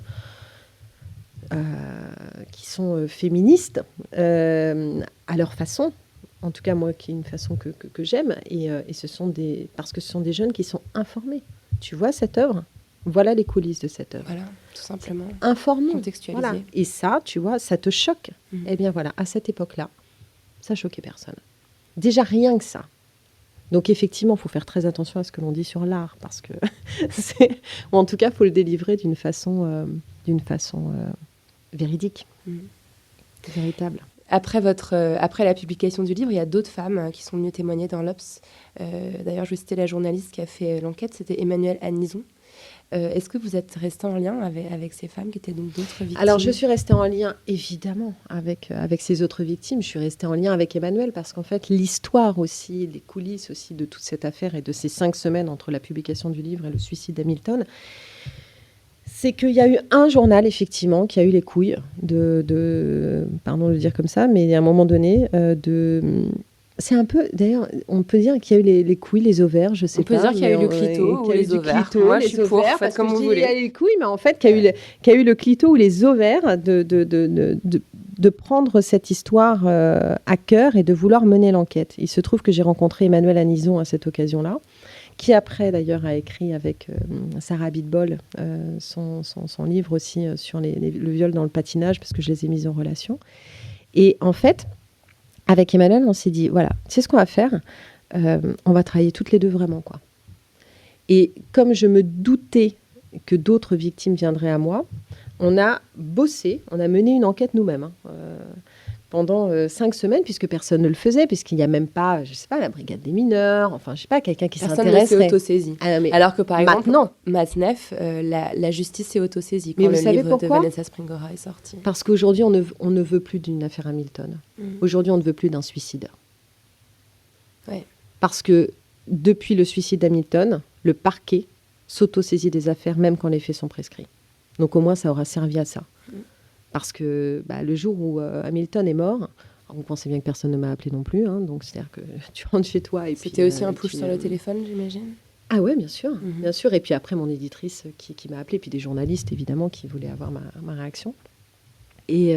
qui sont féministes à leur façon. En tout cas, moi, qui est une façon que j'aime. Et parce que ce sont des jeunes qui sont informés. Tu vois cette œuvre ? Voilà les coulisses de cette œuvre. Voilà, tout simplement. Informons. Contextualiser. Voilà. Et ça, tu vois, ça te choque. Eh bien voilà, à cette époque-là, ça choquait personne. Déjà rien que ça. Donc effectivement, il faut faire très attention à ce que l'on dit sur l'art, parce que ou en tout cas, il faut le délivrer d'une façon véridique, véritable. Après la publication du livre, il y a d'autres femmes qui sont venues témoigner dans l'Obs. D'ailleurs, je vais citer la journaliste qui a fait l'enquête, c'était Emmanuelle Annison. Est-ce que vous êtes restée en lien avec ces femmes qui étaient donc d'autres victimes ? Alors, je suis restée en lien, évidemment, avec ces autres victimes. Je suis restée en lien avec Emmanuelle parce qu'en fait, l'histoire aussi, les coulisses aussi de toute cette affaire et de ces 5 semaines entre la publication du livre et le suicide d'Hamilton, c'est qu'il y a eu un journal, effectivement, qui a eu les couilles pardon de le dire comme ça, mais à un moment donné, c'est un peu, d'ailleurs, on peut dire qu'il y a eu les couilles, les ovaires, je sais pas. On peut dire qu'il y a eu le clito ou les ovaires. Moi, je suis pour, faites comme vous voulez. Il y a eu les couilles, mais en fait, qu'il y a eu le clito ou les ovaires de prendre cette histoire à cœur et de vouloir mener l'enquête. Il se trouve que j'ai rencontré Emmanuelle Annison à cette occasion-là, qui après, d'ailleurs, a écrit avec Sarah Abitbol son livre aussi sur le viol dans le patinage, parce que je les ai mises en relation. Et en fait... Avec Emmanuelle, on s'est dit, voilà, tu sais ce qu'on va faire ? On va travailler toutes les deux vraiment, quoi. Et comme je me doutais que d'autres victimes viendraient à moi, on a bossé, on a mené une enquête nous-mêmes pendant 5 semaines, puisque personne ne le faisait, puisqu'il n'y a même pas, je sais pas, la brigade des mineurs, enfin, je sais pas, quelqu'un qui s'intéresserait. Personne ne s'est autosaisi. Alors que, par exemple, maintenant, Matzneff, la justice s'est autosaisie quand mais vous le savez livre pourquoi ? de Vanessa Springora est sorti. Parce qu'aujourd'hui, on ne veut plus d'une affaire Hamilton. Aujourd'hui, on ne veut plus d'un suicide. Ouais. Parce que depuis le suicide d'Hamilton, le parquet s'autosaisit des affaires, même quand les faits sont prescrits. Donc au moins, ça aura servi à ça. Parce que le jour où Hamilton est mort, vous pensez bien que personne ne m'a appelé non plus, hein, donc c'est-à-dire que tu rentres chez toi et C'était aussi un push sur le téléphone, j'imagine. Ah ouais, bien sûr, bien sûr. Et puis après, mon éditrice qui m'a appelé, puis des journalistes, évidemment, qui voulaient avoir ma réaction. Et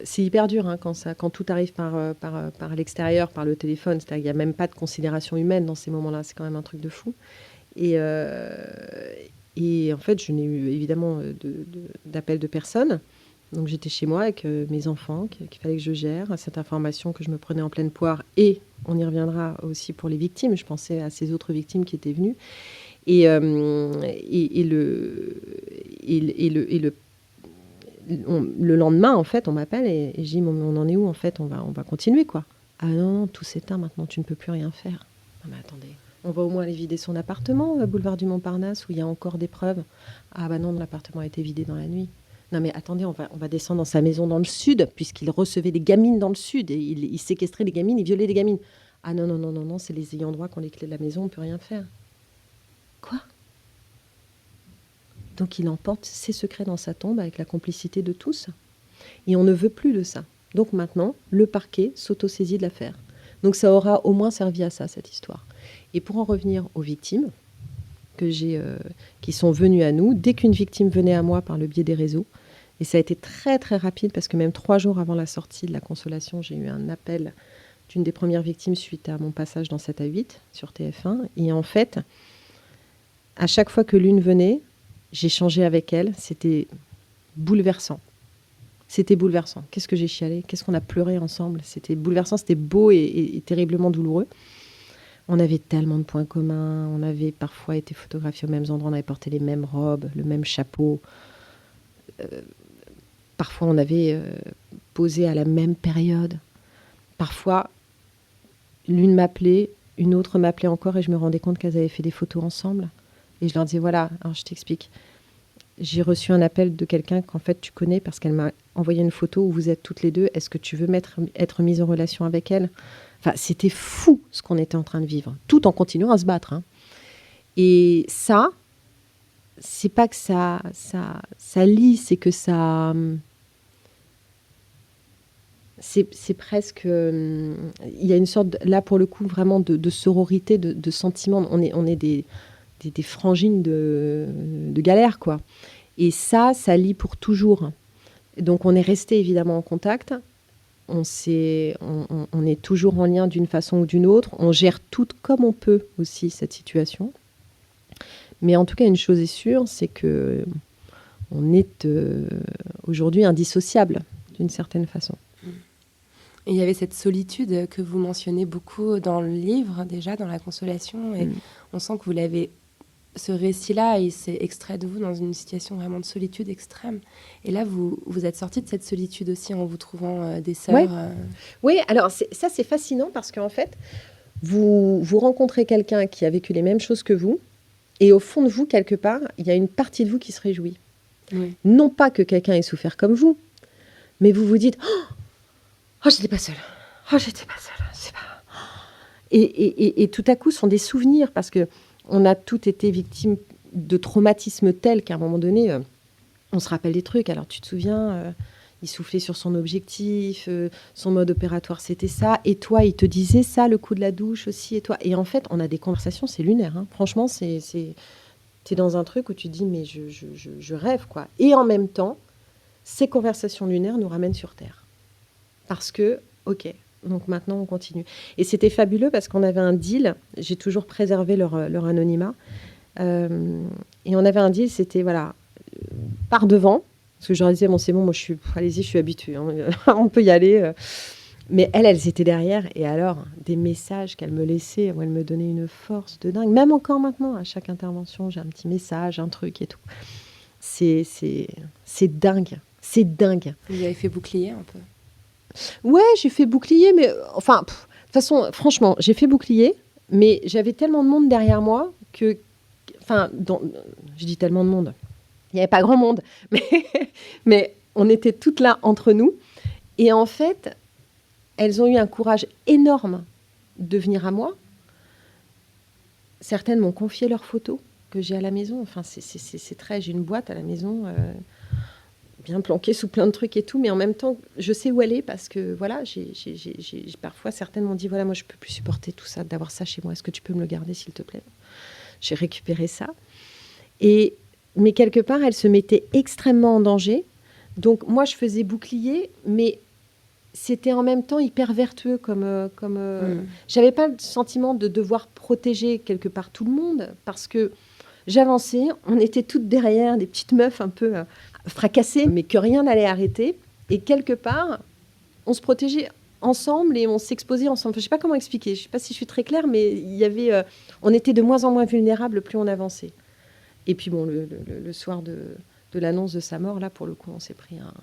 c'est hyper dur quand tout arrive par l'extérieur, par le téléphone. C'est-à-dire qu'il n'y a même pas de considération humaine dans ces moments-là. C'est quand même un truc de fou. Et en fait, je n'ai eu évidemment d'appel de personne. Donc j'étais chez moi avec mes enfants qu'il fallait que je gère. Cette information que je me prenais en pleine poire. Et on y reviendra aussi pour les victimes. Je pensais à ces autres victimes qui étaient venues. Et le lendemain, en fait, on m'appelle et je dis, on en est où, en fait, on va continuer, quoi. Ah non, tout s'éteint maintenant, tu ne peux plus rien faire. Non, mais attendez, on va au moins aller vider son appartement, boulevard du Montparnasse, où il y a encore des preuves. Ah bah non, l'appartement a été vidé dans la nuit. Non mais attendez, on va descendre dans sa maison dans le sud, puisqu'il recevait des gamines dans le sud, et il séquestrait des gamines, il violait des gamines. Ah non, c'est les ayants droit qui ont les clés de la maison, on ne peut rien faire. Quoi ? Donc il emporte ses secrets dans sa tombe avec la complicité de tous. Et on ne veut plus de ça. Donc maintenant, le parquet s'autosaisit de l'affaire. Donc ça aura au moins servi à ça, cette histoire. Et pour en revenir aux victimes qui sont venues à nous, dès qu'une victime venait à moi par le biais des réseaux, et ça a été très très rapide, parce que même 3 jours avant la sortie de La Consolation, j'ai eu un appel d'une des premières victimes suite à mon passage dans 7 à 8 sur TF1. Et en fait, à chaque fois que l'une venait, j'échangeais avec elle, c'était bouleversant. C'était bouleversant. Qu'est-ce que j'ai chialé? Qu'est-ce qu'on a pleuré ensemble? C'était bouleversant, c'était beau et terriblement douloureux. On avait tellement de points communs. On avait parfois été photographiés aux mêmes endroits. On avait porté les mêmes robes, le même chapeau. Parfois, on avait posé à la même période. Parfois, l'une m'appelait, une autre m'appelait encore et je me rendais compte qu'elles avaient fait des photos ensemble. Et je leur disais, voilà, alors je t'explique. J'ai reçu un appel de quelqu'un qu'en fait tu connais parce qu'elle m'a envoyé une photo où vous êtes toutes les deux. Est-ce que tu veux être mise en relation avec elle? Enfin, c'était fou ce qu'on était en train de vivre, tout en continuant à se battre. Hein. Et ça, c'est pas que ça lie, c'est que ça... C'est presque... Il y a une sorte, là pour le coup, vraiment de sororité, de sentiment. On est des frangines de galère, quoi. Et ça lie pour toujours. Donc, on est resté évidemment en contact. On est toujours en lien d'une façon ou d'une autre. On gère toutes comme on peut aussi cette situation. Mais en tout cas, une chose est sûre, c'est que on est aujourd'hui indissociables d'une certaine façon. Et il y avait cette solitude que vous mentionnez beaucoup dans le livre, déjà, dans La Consolation. Et on sent que vous l'avez... Ce récit-là, il s'est extrait de vous dans une situation vraiment de solitude extrême. Et là, vous êtes sortie de cette solitude aussi en vous trouvant des sœurs. Ouais. Oui, alors ça, c'est fascinant parce qu'en fait, vous rencontrez quelqu'un qui a vécu les mêmes choses que vous. Et au fond de vous, quelque part, il y a une partie de vous qui se réjouit. Oui. Non pas que quelqu'un ait souffert comme vous, mais vous vous dites « Oh, j'étais pas seule. Oh, j'étais pas seule. C'est pas... » Et tout à coup, ce sont des souvenirs parce que on a toutes été victimes de traumatismes tels qu'à un moment donné, on se rappelle des trucs. Alors, tu te souviens, il soufflait sur son objectif, son mode opératoire, c'était ça. Et toi, il te disait ça, le coup de la douche aussi. Et toi, et en fait, on a des conversations, c'est lunaire. Hein. Franchement, t'es dans un truc où tu te dis, mais je rêve, quoi. Et en même temps, ces conversations lunaires nous ramènent sur Terre. Parce que, OK, donc maintenant, on continue. Et c'était fabuleux parce qu'on avait un deal. J'ai toujours préservé leur anonymat. Et on avait un deal, c'était, voilà, par devant. Parce que je leur disais, bon, c'est bon, moi, allez-y, je suis habituée. Hein, on peut y aller. Mais elles étaient derrière. Et alors, des messages qu'elles me laissaient, où elles me donnaient une force de dingue. Même encore maintenant, à chaque intervention, j'ai un petit message, un truc et tout. C'est dingue. C'est dingue. Vous avez fait bouclier un peu? Ouais, j'ai fait bouclier, mais enfin, de toute façon, franchement, j'ai fait bouclier, mais j'avais tellement de monde derrière moi que, enfin, je dis tellement de monde, il n'y avait pas grand monde, mais on était toutes là entre nous. Et en fait, elles ont eu un courage énorme de venir à moi. Certaines m'ont confié leurs photos que j'ai à la maison. Enfin, j'ai une boîte à la maison. Bien planquée sous plein de trucs et tout, mais en même temps, je sais où elle est parce que, voilà, parfois, certaines m'ont dit, voilà, moi, je peux plus supporter tout ça, d'avoir ça chez moi. Est-ce que tu peux me le garder, s'il te plaît? J'ai récupéré ça. Mais quelque part, elle se mettait extrêmement en danger. Donc, moi, je faisais bouclier, mais c'était en même temps hyper vertueux J'avais pas le sentiment de devoir protéger quelque part tout le monde parce que j'avançais, on était toutes derrière, des petites meufs un peu... fracassés, mais que rien n'allait arrêter. Et quelque part, on se protégeait ensemble et on s'exposait ensemble. Je ne sais pas comment expliquer. Je ne sais pas si je suis très claire, mais il y avait, on était de moins en moins vulnérables plus on avançait. Et puis bon, le soir de l'annonce de sa mort, là, pour le coup, on s'est pris un...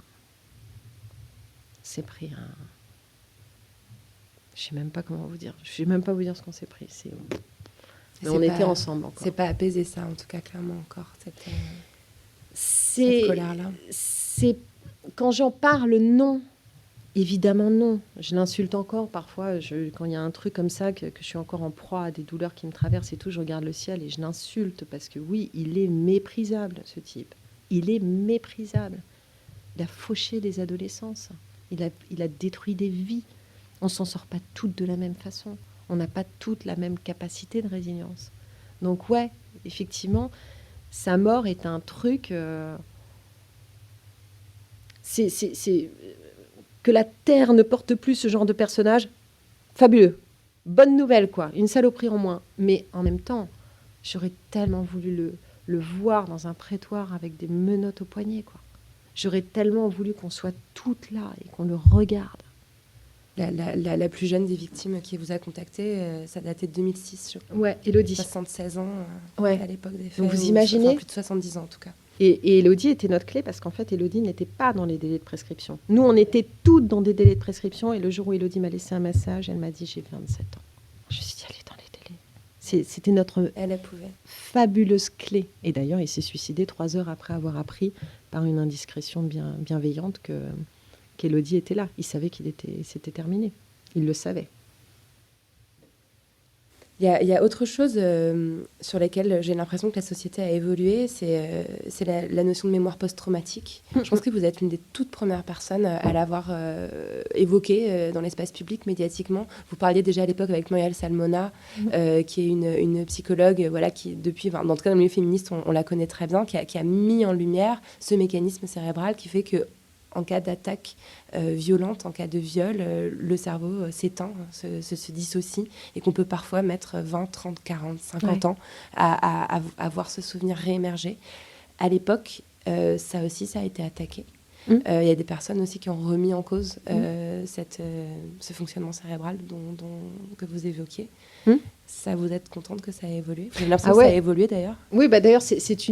Je ne sais même pas comment vous dire. Je ne sais même pas vous dire ce qu'on s'est pris. Mais on était ensemble encore. C'est pas apaisé ça, en tout cas, clairement encore, cette colère-là. Quand j'en parle, non. Évidemment, non. Je l'insulte encore parfois. Quand il y a un truc comme ça, que je suis encore en proie à des douleurs qui me traversent et tout, je regarde le ciel et je l'insulte parce que oui, il est méprisable, ce type. Il est méprisable. Il a fauché des adolescences. Il a détruit des vies. On ne s'en sort pas toutes de la même façon. On n'a pas toutes la même capacité de résilience. Donc ouais, effectivement, sa mort est un truc... c'est que la Terre ne porte plus ce genre de personnage, fabuleux. Bonne nouvelle, quoi. Une saloperie en moins. Mais en même temps, j'aurais tellement voulu le voir dans un prétoire avec des menottes au poignet, quoi. J'aurais tellement voulu qu'on soit toutes là et qu'on le regarde. La plus jeune des victimes qui vous a contacté, ça datait de 2006, je crois. Ouais, Élodie. 76 ans Ouais. à l'époque des faits. Donc vous imaginez, plus de 70 ans en tout cas. Et Élodie était notre clé parce qu'en fait, Élodie n'était pas dans les délais de prescription. Nous, on était toutes dans des délais de prescription et le jour où Élodie m'a laissé un message, elle m'a dit « j'ai 27 ans ». Je me suis dit « elle est dans les délais ». C'était notre fabuleuse clé. Et d'ailleurs, il s'est suicidé 3 heures après avoir appris par une indiscrétion bienveillante qu'Élodie était là. Il savait c'était terminé. Il le savait. Il y a autre chose sur laquelle j'ai l'impression que la société a évolué, c'est la notion de mémoire post-traumatique. Je pense que vous êtes une des toutes premières personnes à l'avoir évoquée dans l'espace public, médiatiquement. Vous parliez déjà à l'époque avec Muriel Salmona, qui est une psychologue, qui depuis, en tout cas dans le milieu féministe, on la connaît très bien, qui a mis en lumière ce mécanisme cérébral qui fait que en cas d'attaque violente, en cas de viol, le cerveau s'éteint, se dissocie, et qu'on peut parfois mettre 20, 30, 40, 50 ans à voir ce souvenir réémerger. À l'époque, ça a été attaqué. Il y a des personnes aussi qui ont remis en cause ce fonctionnement cérébral que vous évoquiez. Ça, vous êtes contente que ça a évolué? J'ai l'impression que ça a évolué d'ailleurs. Oui, d'ailleurs, c'est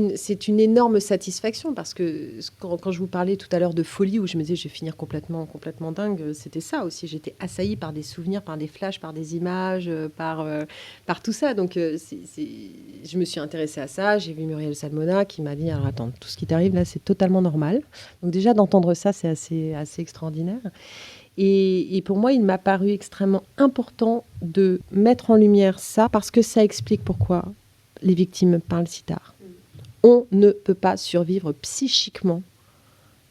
une énorme satisfaction parce que quand je vous parlais tout à l'heure de folie, où je me disais je vais finir complètement dingue, c'était ça aussi. J'étais assaillie par des souvenirs, par des flashs, par des images, par tout ça. Donc, je me suis intéressée à ça. J'ai vu Muriel Salmona qui m'a dit alors attends, tout ce qui t'arrive là, c'est totalement normal. Donc déjà d'entendre ça, c'est assez extraordinaire. Et pour moi, il m'a paru extrêmement important de mettre en lumière ça parce que ça explique pourquoi les victimes parlent si tard. On ne peut pas survivre psychiquement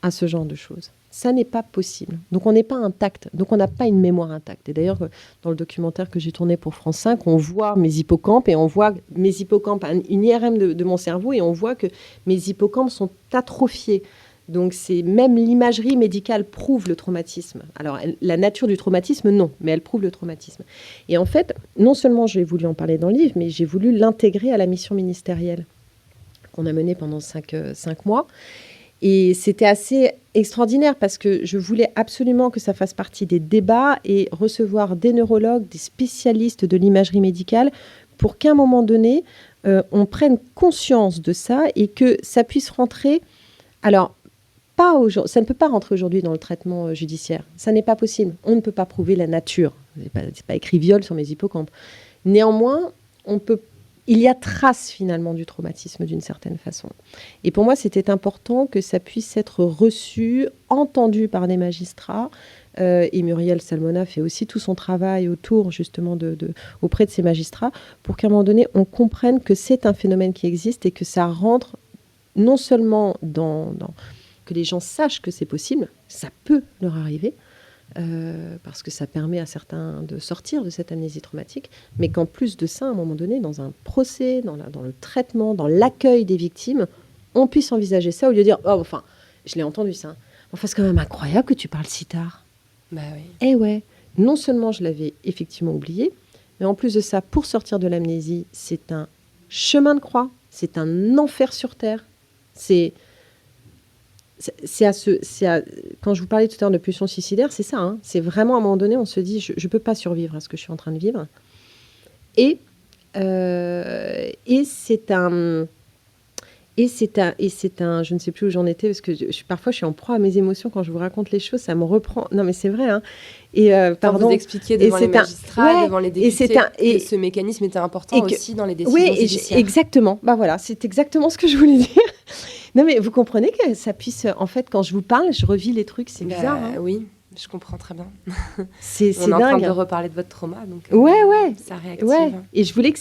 à ce genre de choses. Ça n'est pas possible. Donc on n'est pas intact. Donc on n'a pas une mémoire intacte. Et d'ailleurs, dans le documentaire que j'ai tourné pour France 5, on voit mes hippocampes et on voit mes hippocampes, une IRM de mon cerveau, et on voit que mes hippocampes sont atrophiés. Donc, même l'imagerie médicale prouve le traumatisme. Alors, la nature du traumatisme, non, mais elle prouve le traumatisme. Et en fait, non seulement j'ai voulu en parler dans le livre, mais j'ai voulu l'intégrer à la mission ministérielle qu'on a menée pendant 5 mois. Et c'était assez extraordinaire parce que je voulais absolument que ça fasse partie des débats et recevoir des neurologues, des spécialistes de l'imagerie médicale pour qu'à un moment donné, on prenne conscience de ça et que ça puisse rentrer... Alors, ça ne peut pas rentrer aujourd'hui dans le traitement judiciaire. Ça n'est pas possible. On ne peut pas prouver la nature. C'est pas écrit viol sur mes hippocampes. Néanmoins, il y a trace finalement du traumatisme d'une certaine façon. Et pour moi, c'était important que ça puisse être reçu, entendu par des magistrats. Et Muriel Salmona fait aussi tout son travail autour justement auprès de ces magistrats pour qu'à un moment donné, on comprenne que c'est un phénomène qui existe et que ça rentre non seulement que les gens sachent que c'est possible, ça peut leur arriver, parce que ça permet à certains de sortir de cette amnésie traumatique, mais qu'en plus de ça, à un moment donné, dans un procès, dans le traitement, dans l'accueil des victimes, on puisse envisager ça au lieu de dire « Oh, enfin, je l'ai entendu ça. Enfin, c'est quand même incroyable que tu parles si tard. » Bah oui. Eh ouais, non seulement je l'avais effectivement oublié, mais en plus de ça, pour sortir de l'amnésie, c'est un chemin de croix, c'est un enfer sur terre. Quand je vous parlais tout à l'heure de pulsion suicidaire, c'est ça. Hein. C'est vraiment à un moment donné, on se dit, je ne peux pas survivre à ce que je suis en train de vivre. Et c'est un, je ne sais plus où j'en étais parce que parfois je suis en proie à mes émotions quand je vous raconte les choses, ça me reprend. Non mais c'est vrai. Hein. Et pardon. Vous expliquiez devant les magistrats, devant les députés, que ce mécanisme était important aussi dans les décisions judiciaires. Exactement. Bah voilà, c'est exactement ce que je voulais dire. Non mais vous comprenez que ça puisse, en fait, quand je vous parle, je revis les trucs, c'est bizarre. Hein. Oui, je comprends très bien. C'est dingue. On est en train de reparler de votre trauma, donc ça réactive. Ouais. Et je voulais que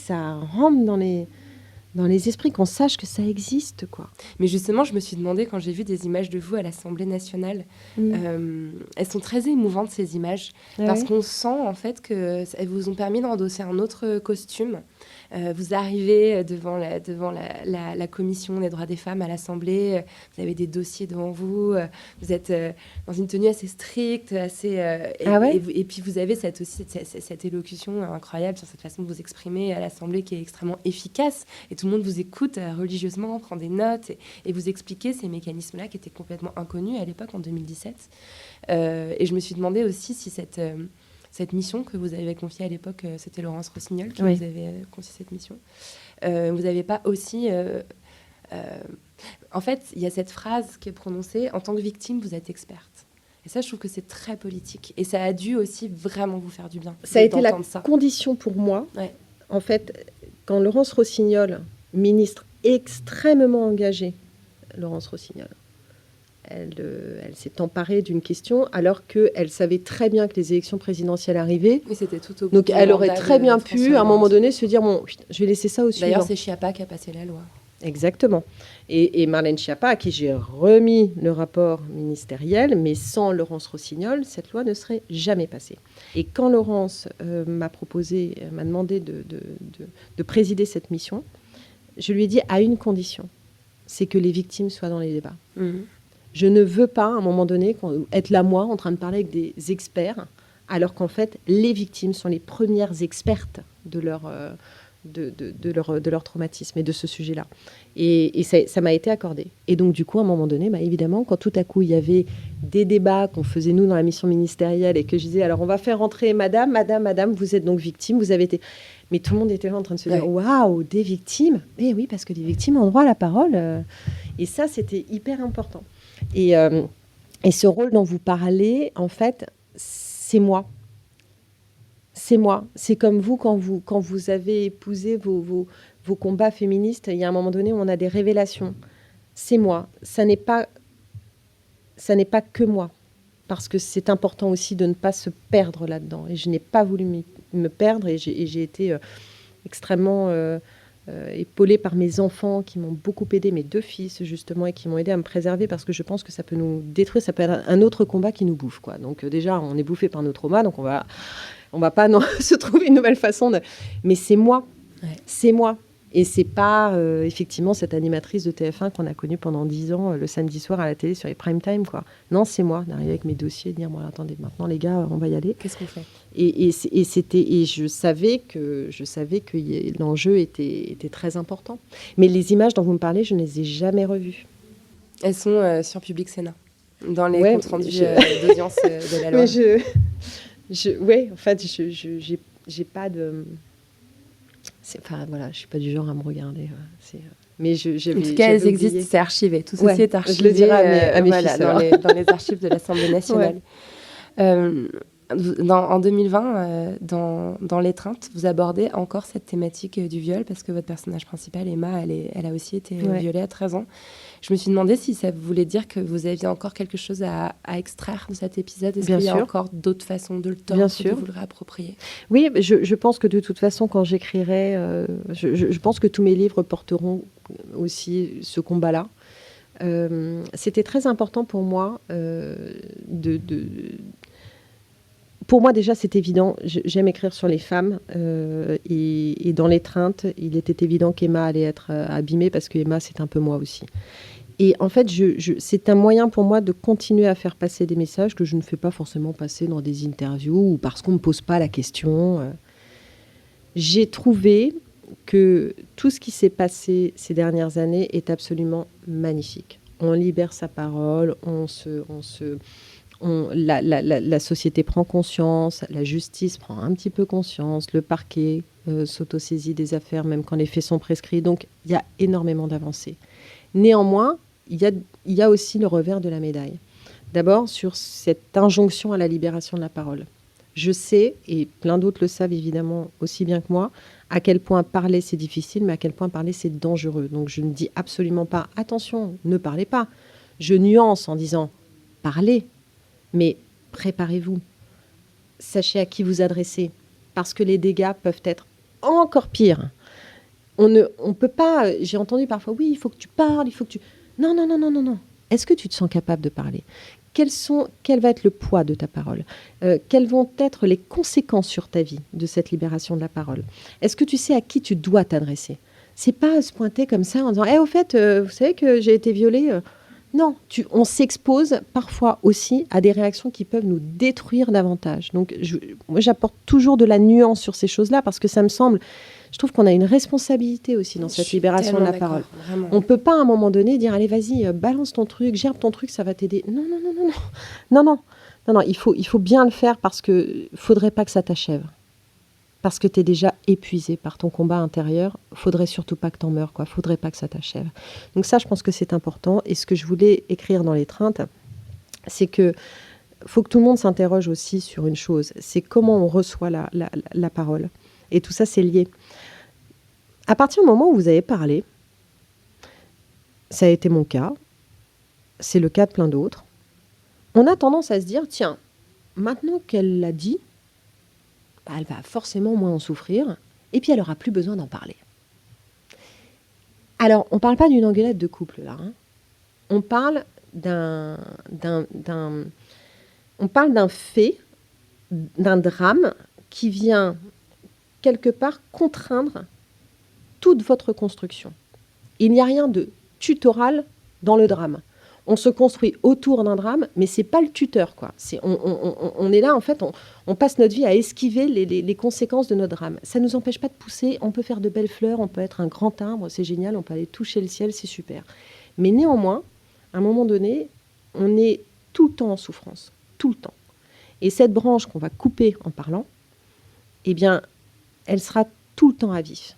ça rentre dans les esprits, qu'on sache que ça existe, quoi. Mais justement, je me suis demandé, quand j'ai vu des images de vous à l'Assemblée nationale, elles sont très émouvantes, ces images, parce qu'on sent, en fait, qu'elles vous ont permis d'endosser un autre costume. Vous arrivez devant la commission des droits des femmes à l'Assemblée, vous avez des dossiers devant vous, vous êtes dans une tenue assez stricte, et puis vous avez cette élocution incroyable sur cette façon de vous exprimer à l'Assemblée qui est extrêmement efficace. Et tout le monde vous écoute religieusement, prend des notes et vous expliquez ces mécanismes-là qui étaient complètement inconnus à l'époque, en 2017. Et je me suis demandé aussi si cette mission que vous avez confiée à l'époque, c'était Laurence Rossignol qui vous avait confié cette mission. Vous n'avez pas aussi... en fait, il y a cette phrase qui est prononcée « En tant que victime, vous êtes experte ». Et ça, je trouve que c'est très politique. Et ça a dû aussi vraiment vous faire du bien. Ça a été la condition pour moi. Ouais. En fait, quand Laurence Rossignol, ministre extrêmement engagée, Laurence Rossignol, elle s'est emparée d'une question alors qu'elle savait très bien que les élections présidentielles arrivaient. Oui, c'était tout au bout. Donc, elle aurait très bien pu, à un moment donné, se dire « Bon, je vais laisser ça au suivant ». D'ailleurs, c'est Schiappa qui a passé la loi. Exactement. Et Marlène Schiappa, à qui j'ai remis le rapport ministériel, mais sans Laurence Rossignol, cette loi ne serait jamais passée. Et quand Laurence m'a demandé de présider cette mission, je lui ai dit à une condition, c'est que les victimes soient dans les débats. Mmh. Je ne veux pas, à un moment donné, être là, moi, en train de parler avec des experts, alors qu'en fait, les victimes sont les premières expertes de leur traumatisme et de ce sujet-là. Et ça m'a été accordé. Et donc, du coup, à un moment donné, évidemment, quand tout à coup, il y avait des débats qu'on faisait, nous, dans la mission ministérielle, et que je disais, alors, on va faire rentrer madame, vous êtes donc victime, vous avez été... Mais tout le monde était là en train de se dire, waouh, des victimes. Eh oui, parce que les victimes ont droit à la parole. Et ça, c'était hyper important. Et ce rôle dont vous parlez, en fait, c'est moi. C'est moi. C'est comme vous, quand vous avez épousé vos combats féministes, il y a un moment donné où on a des révélations. C'est moi. Ça n'est pas que moi. Parce que c'est important aussi de ne pas se perdre là-dedans. Et je n'ai pas voulu me perdre et j'ai été extrêmement épaulée par mes enfants qui m'ont beaucoup aidé, mes 2 fils justement, et qui m'ont aidé à me préserver parce que je pense que ça peut nous détruire, ça peut être un autre combat qui nous bouffe, quoi. Donc déjà, on est bouffé par nos traumas, donc on va pas se trouver une nouvelle façon de... Mais c'est moi. Ouais. C'est moi. Et c'est pas, effectivement, cette animatrice de TF1 qu'on a connue pendant 10 ans, le samedi soir à la télé sur les prime time, quoi. Non, c'est moi, d'arriver avec mes dossiers et de dire, bon, attendez, maintenant, les gars, on va y aller. Qu'est-ce qu'on fait ? Et je savais que l'enjeu était très important. Mais les images dont vous me parlez, je ne les ai jamais revues. Elles sont sur Public Sénat, dans les comptes rendus d'audience de la loi. Oui, en fait, j'ai pas de... Enfin, voilà, je suis pas du genre à me regarder. Mais en tout cas, elles existent, c'est archivé. Tout ceci est archivé. Je le dirai à mes fils, dans les archives de l'Assemblée nationale. En 2020, dans L'étreinte, vous abordez encore cette thématique du viol parce que votre personnage principal, Emma, elle a aussi été violée à 13 ans. Je me suis demandé si ça voulait dire que vous aviez encore quelque chose à extraire de cet épisode. Est-ce qu'il y a encore d'autres façons de le tordre, de vous le réapproprier ? Oui, je pense que de toute façon, quand j'écrirai, je pense que tous mes livres porteront aussi ce combat-là. C'était très important pour moi Pour moi, déjà, c'est évident. J'aime écrire sur les femmes. Et dans L'étreinte, il était évident qu'Emma allait être abîmée parce qu'Emma, c'est un peu moi aussi. Et en fait, c'est un moyen pour moi de continuer à faire passer des messages que je ne fais pas forcément passer dans des interviews ou parce qu'on ne me pose pas la question. J'ai trouvé que tout ce qui s'est passé ces dernières années est absolument magnifique. On libère sa parole, la société prend conscience, la justice prend un petit peu conscience, le parquet s'autosaisit des affaires même quand les faits sont prescrits. Donc, il y a énormément d'avancées. Néanmoins, il y a aussi le revers de la médaille. D'abord, sur cette injonction à la libération de la parole. Je sais, et plein d'autres le savent évidemment aussi bien que moi, à quel point parler c'est difficile, mais à quel point parler c'est dangereux. Donc, je ne dis absolument pas « attention, ne parlez pas ». Je nuance en disant « parlez ». Mais préparez-vous. Sachez à qui vous adresser. Parce que les dégâts peuvent être encore pires. On ne peut pas... J'ai entendu parfois, oui, il faut que tu parles, il faut que tu... Non. Est-ce que tu te sens capable de parler ? Quel va être le poids de ta parole ? Quelles vont être les conséquences sur ta vie de cette libération de la parole ? Est-ce que tu sais à qui tu dois t'adresser ? C'est pas se pointer comme ça en disant « au fait, vous savez que j'ai été violée ?» Non, on s'expose parfois aussi à des réactions qui peuvent nous détruire davantage. Donc, moi, j'apporte toujours de la nuance sur ces choses-là parce que ça me semble... Je trouve qu'on a une responsabilité aussi dans cette libération de la parole. On ne peut pas à un moment donné dire allez vas-y, balance ton truc, gerbe ton truc, ça va t'aider. Non, il faut bien le faire parce que faudrait pas que ça t'achève. Parce que tu es déjà épuisé par ton combat intérieur, faudrait surtout pas que t'en meures, quoi. Faudrait pas que ça t'achève. Donc ça, je pense que c'est important. Et ce que je voulais écrire dans l'étreinte, c'est que faut que tout le monde s'interroge aussi sur une chose, c'est comment on reçoit la parole. Et tout ça, c'est lié. À partir du moment où vous avez parlé, ça a été mon cas, c'est le cas de plein d'autres, on a tendance à se dire, tiens, maintenant qu'elle l'a dit, elle va forcément moins en souffrir, et puis elle n'aura plus besoin d'en parler. Alors, on ne parle pas d'une engueulade de couple, là. Hein. On parle d'un fait, d'un drame qui vient quelque part contraindre toute votre construction. Il n'y a rien de tutoral dans le drame. On se construit autour d'un drame, mais c'est pas le tuteur, quoi. On est là, en fait, on passe notre vie à esquiver les conséquences de notre drame. Ça ne nous empêche pas de pousser, on peut faire de belles fleurs, on peut être un grand arbre, c'est génial, on peut aller toucher le ciel, c'est super. Mais néanmoins, à un moment donné, on est tout le temps en souffrance, tout le temps. Et cette branche qu'on va couper en parlant, eh bien, elle sera tout le temps à vif.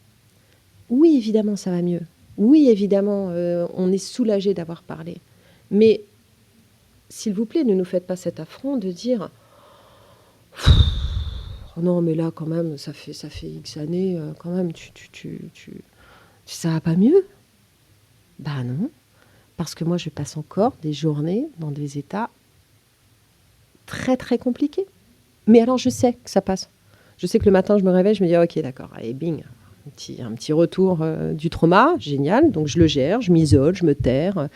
Oui, évidemment, ça va mieux. Oui, évidemment, on est soulagé d'avoir parlé. Mais, s'il vous plaît, ne nous faites pas cet affront de dire oh non, mais là, quand même, ça fait X années, quand même, ça va pas mieux. Bah non, parce que moi, je passe encore des journées dans des états très, très compliqués. Mais alors, je sais que ça passe. Je sais que le matin, je me réveille, je me dis ok, d'accord, allez, bing, un petit retour du trauma, génial. Donc, je le gère, je m'isole, je me terre.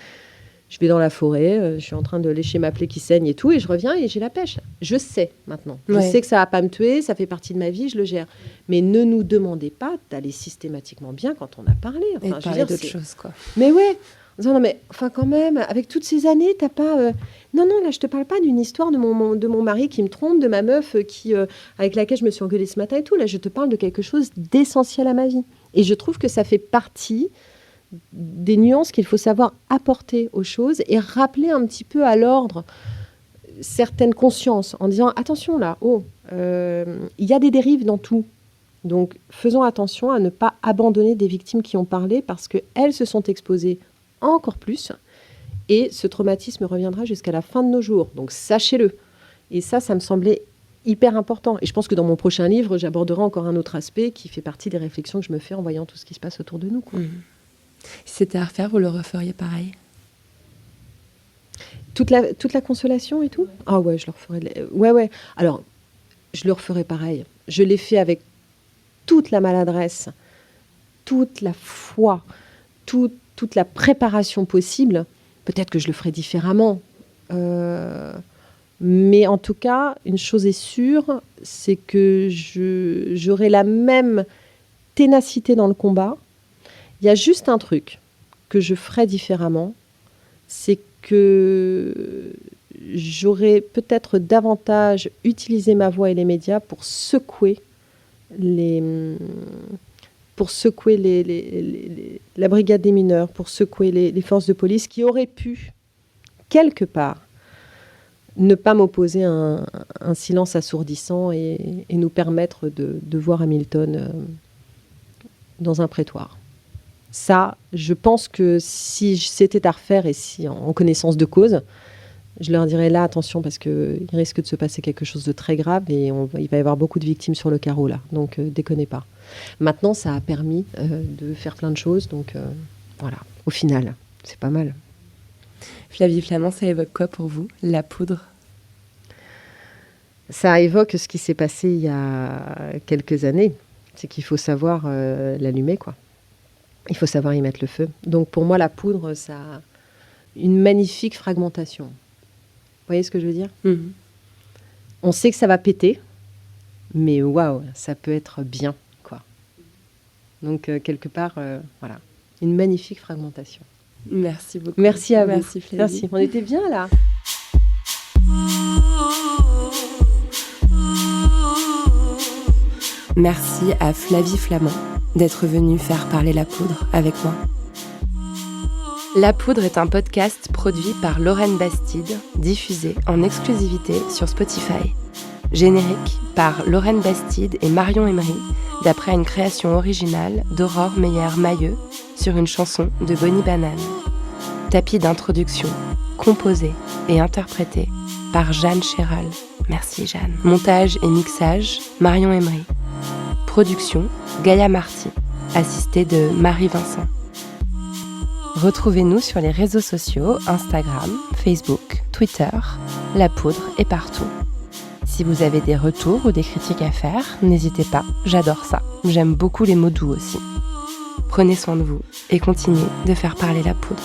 Je vais dans la forêt, je suis en train de lécher ma plaie qui saigne et tout, et je reviens et j'ai la pêche. Je sais maintenant. Je sais que ça ne va pas me tuer, ça fait partie de ma vie, je le gère. Mais ne nous demandez pas d'aller systématiquement bien quand on a parlé. Enfin, et de parler d'autre chose, quoi. Mais ouais, en disant, non mais, enfin quand même, avec toutes ces années, t'as pas... Non, là, je te parle pas d'une histoire de mon mari qui me trompe, de ma meuf avec laquelle je me suis engueulée ce matin et tout. Là, je te parle de quelque chose d'essentiel à ma vie. Et je trouve que ça fait partie des nuances qu'il faut savoir apporter aux choses et rappeler un petit peu à l'ordre certaines consciences en disant attention là, il y a des dérives dans tout. Donc faisons attention à ne pas abandonner des victimes qui ont parlé parce qu'elles se sont exposées encore plus et ce traumatisme reviendra jusqu'à la fin de nos jours. Donc sachez-le. Et ça me semblait hyper important. Et je pense que dans mon prochain livre, j'aborderai encore un autre aspect qui fait partie des réflexions que je me fais en voyant tout ce qui se passe autour de nous, quoi. Si c'était à refaire, vous le referiez pareil? Toute la consolation et tout? Ah ouais, je le referais. Ouais. Alors, je le referais pareil. Je l'ai fait avec toute la maladresse, toute la foi, toute la préparation possible. Peut-être que je le ferais différemment. Mais en tout cas, une chose est sûre, c'est que j'aurai la même ténacité dans le combat. Il y a juste un truc que je ferais différemment, c'est que j'aurais peut-être davantage utilisé ma voix et les médias pour secouer la brigade des mineurs, pour secouer les forces de police qui auraient pu, quelque part, ne pas m'opposer un silence assourdissant et nous permettre de voir Hamilton dans un prétoire. Ça, je pense que si c'était à refaire et si en connaissance de cause, je leur dirais là, attention, parce qu'il risque de se passer quelque chose de très grave et il va y avoir beaucoup de victimes sur le carreau là. Donc, déconnez pas. Maintenant, ça a permis de faire plein de choses. Donc, voilà, au final, c'est pas mal. Flavie Flament, ça évoque quoi pour vous, la poudre? Ça évoque ce qui s'est passé il y a quelques années. C'est qu'il faut savoir l'allumer, quoi. Il faut savoir y mettre le feu. Donc pour moi, la poudre, ça a une magnifique fragmentation. Vous voyez ce que je veux dire? On sait que ça va péter, mais waouh, ça peut être bien, quoi. Donc quelque part, voilà, une magnifique fragmentation. Merci beaucoup. Merci à vous. Merci Flavie. Merci. On était bien là. Merci à Flavie Flament. d'être venu faire parler la poudre avec moi. La Poudre est un podcast produit par Lorraine Bastide, diffusé en exclusivité sur Spotify. Générique par Lorraine Bastide et Marion Emery, d'après une création originale d'Aurore Meyer-Mailleux sur une chanson de Bonnie Banane. Tapis d'introduction, composé et interprété par Jeanne Chéral. Merci Jeanne. Montage et mixage, Marion Emery. Production, Gaïa Marty, assistée de Marie Vincent. Retrouvez-nous sur les réseaux sociaux, Instagram, Facebook, Twitter, La Poudre est partout. Si vous avez des retours ou des critiques à faire, n'hésitez pas, j'adore ça. J'aime beaucoup les mots doux aussi. Prenez soin de vous et continuez de faire parler la poudre.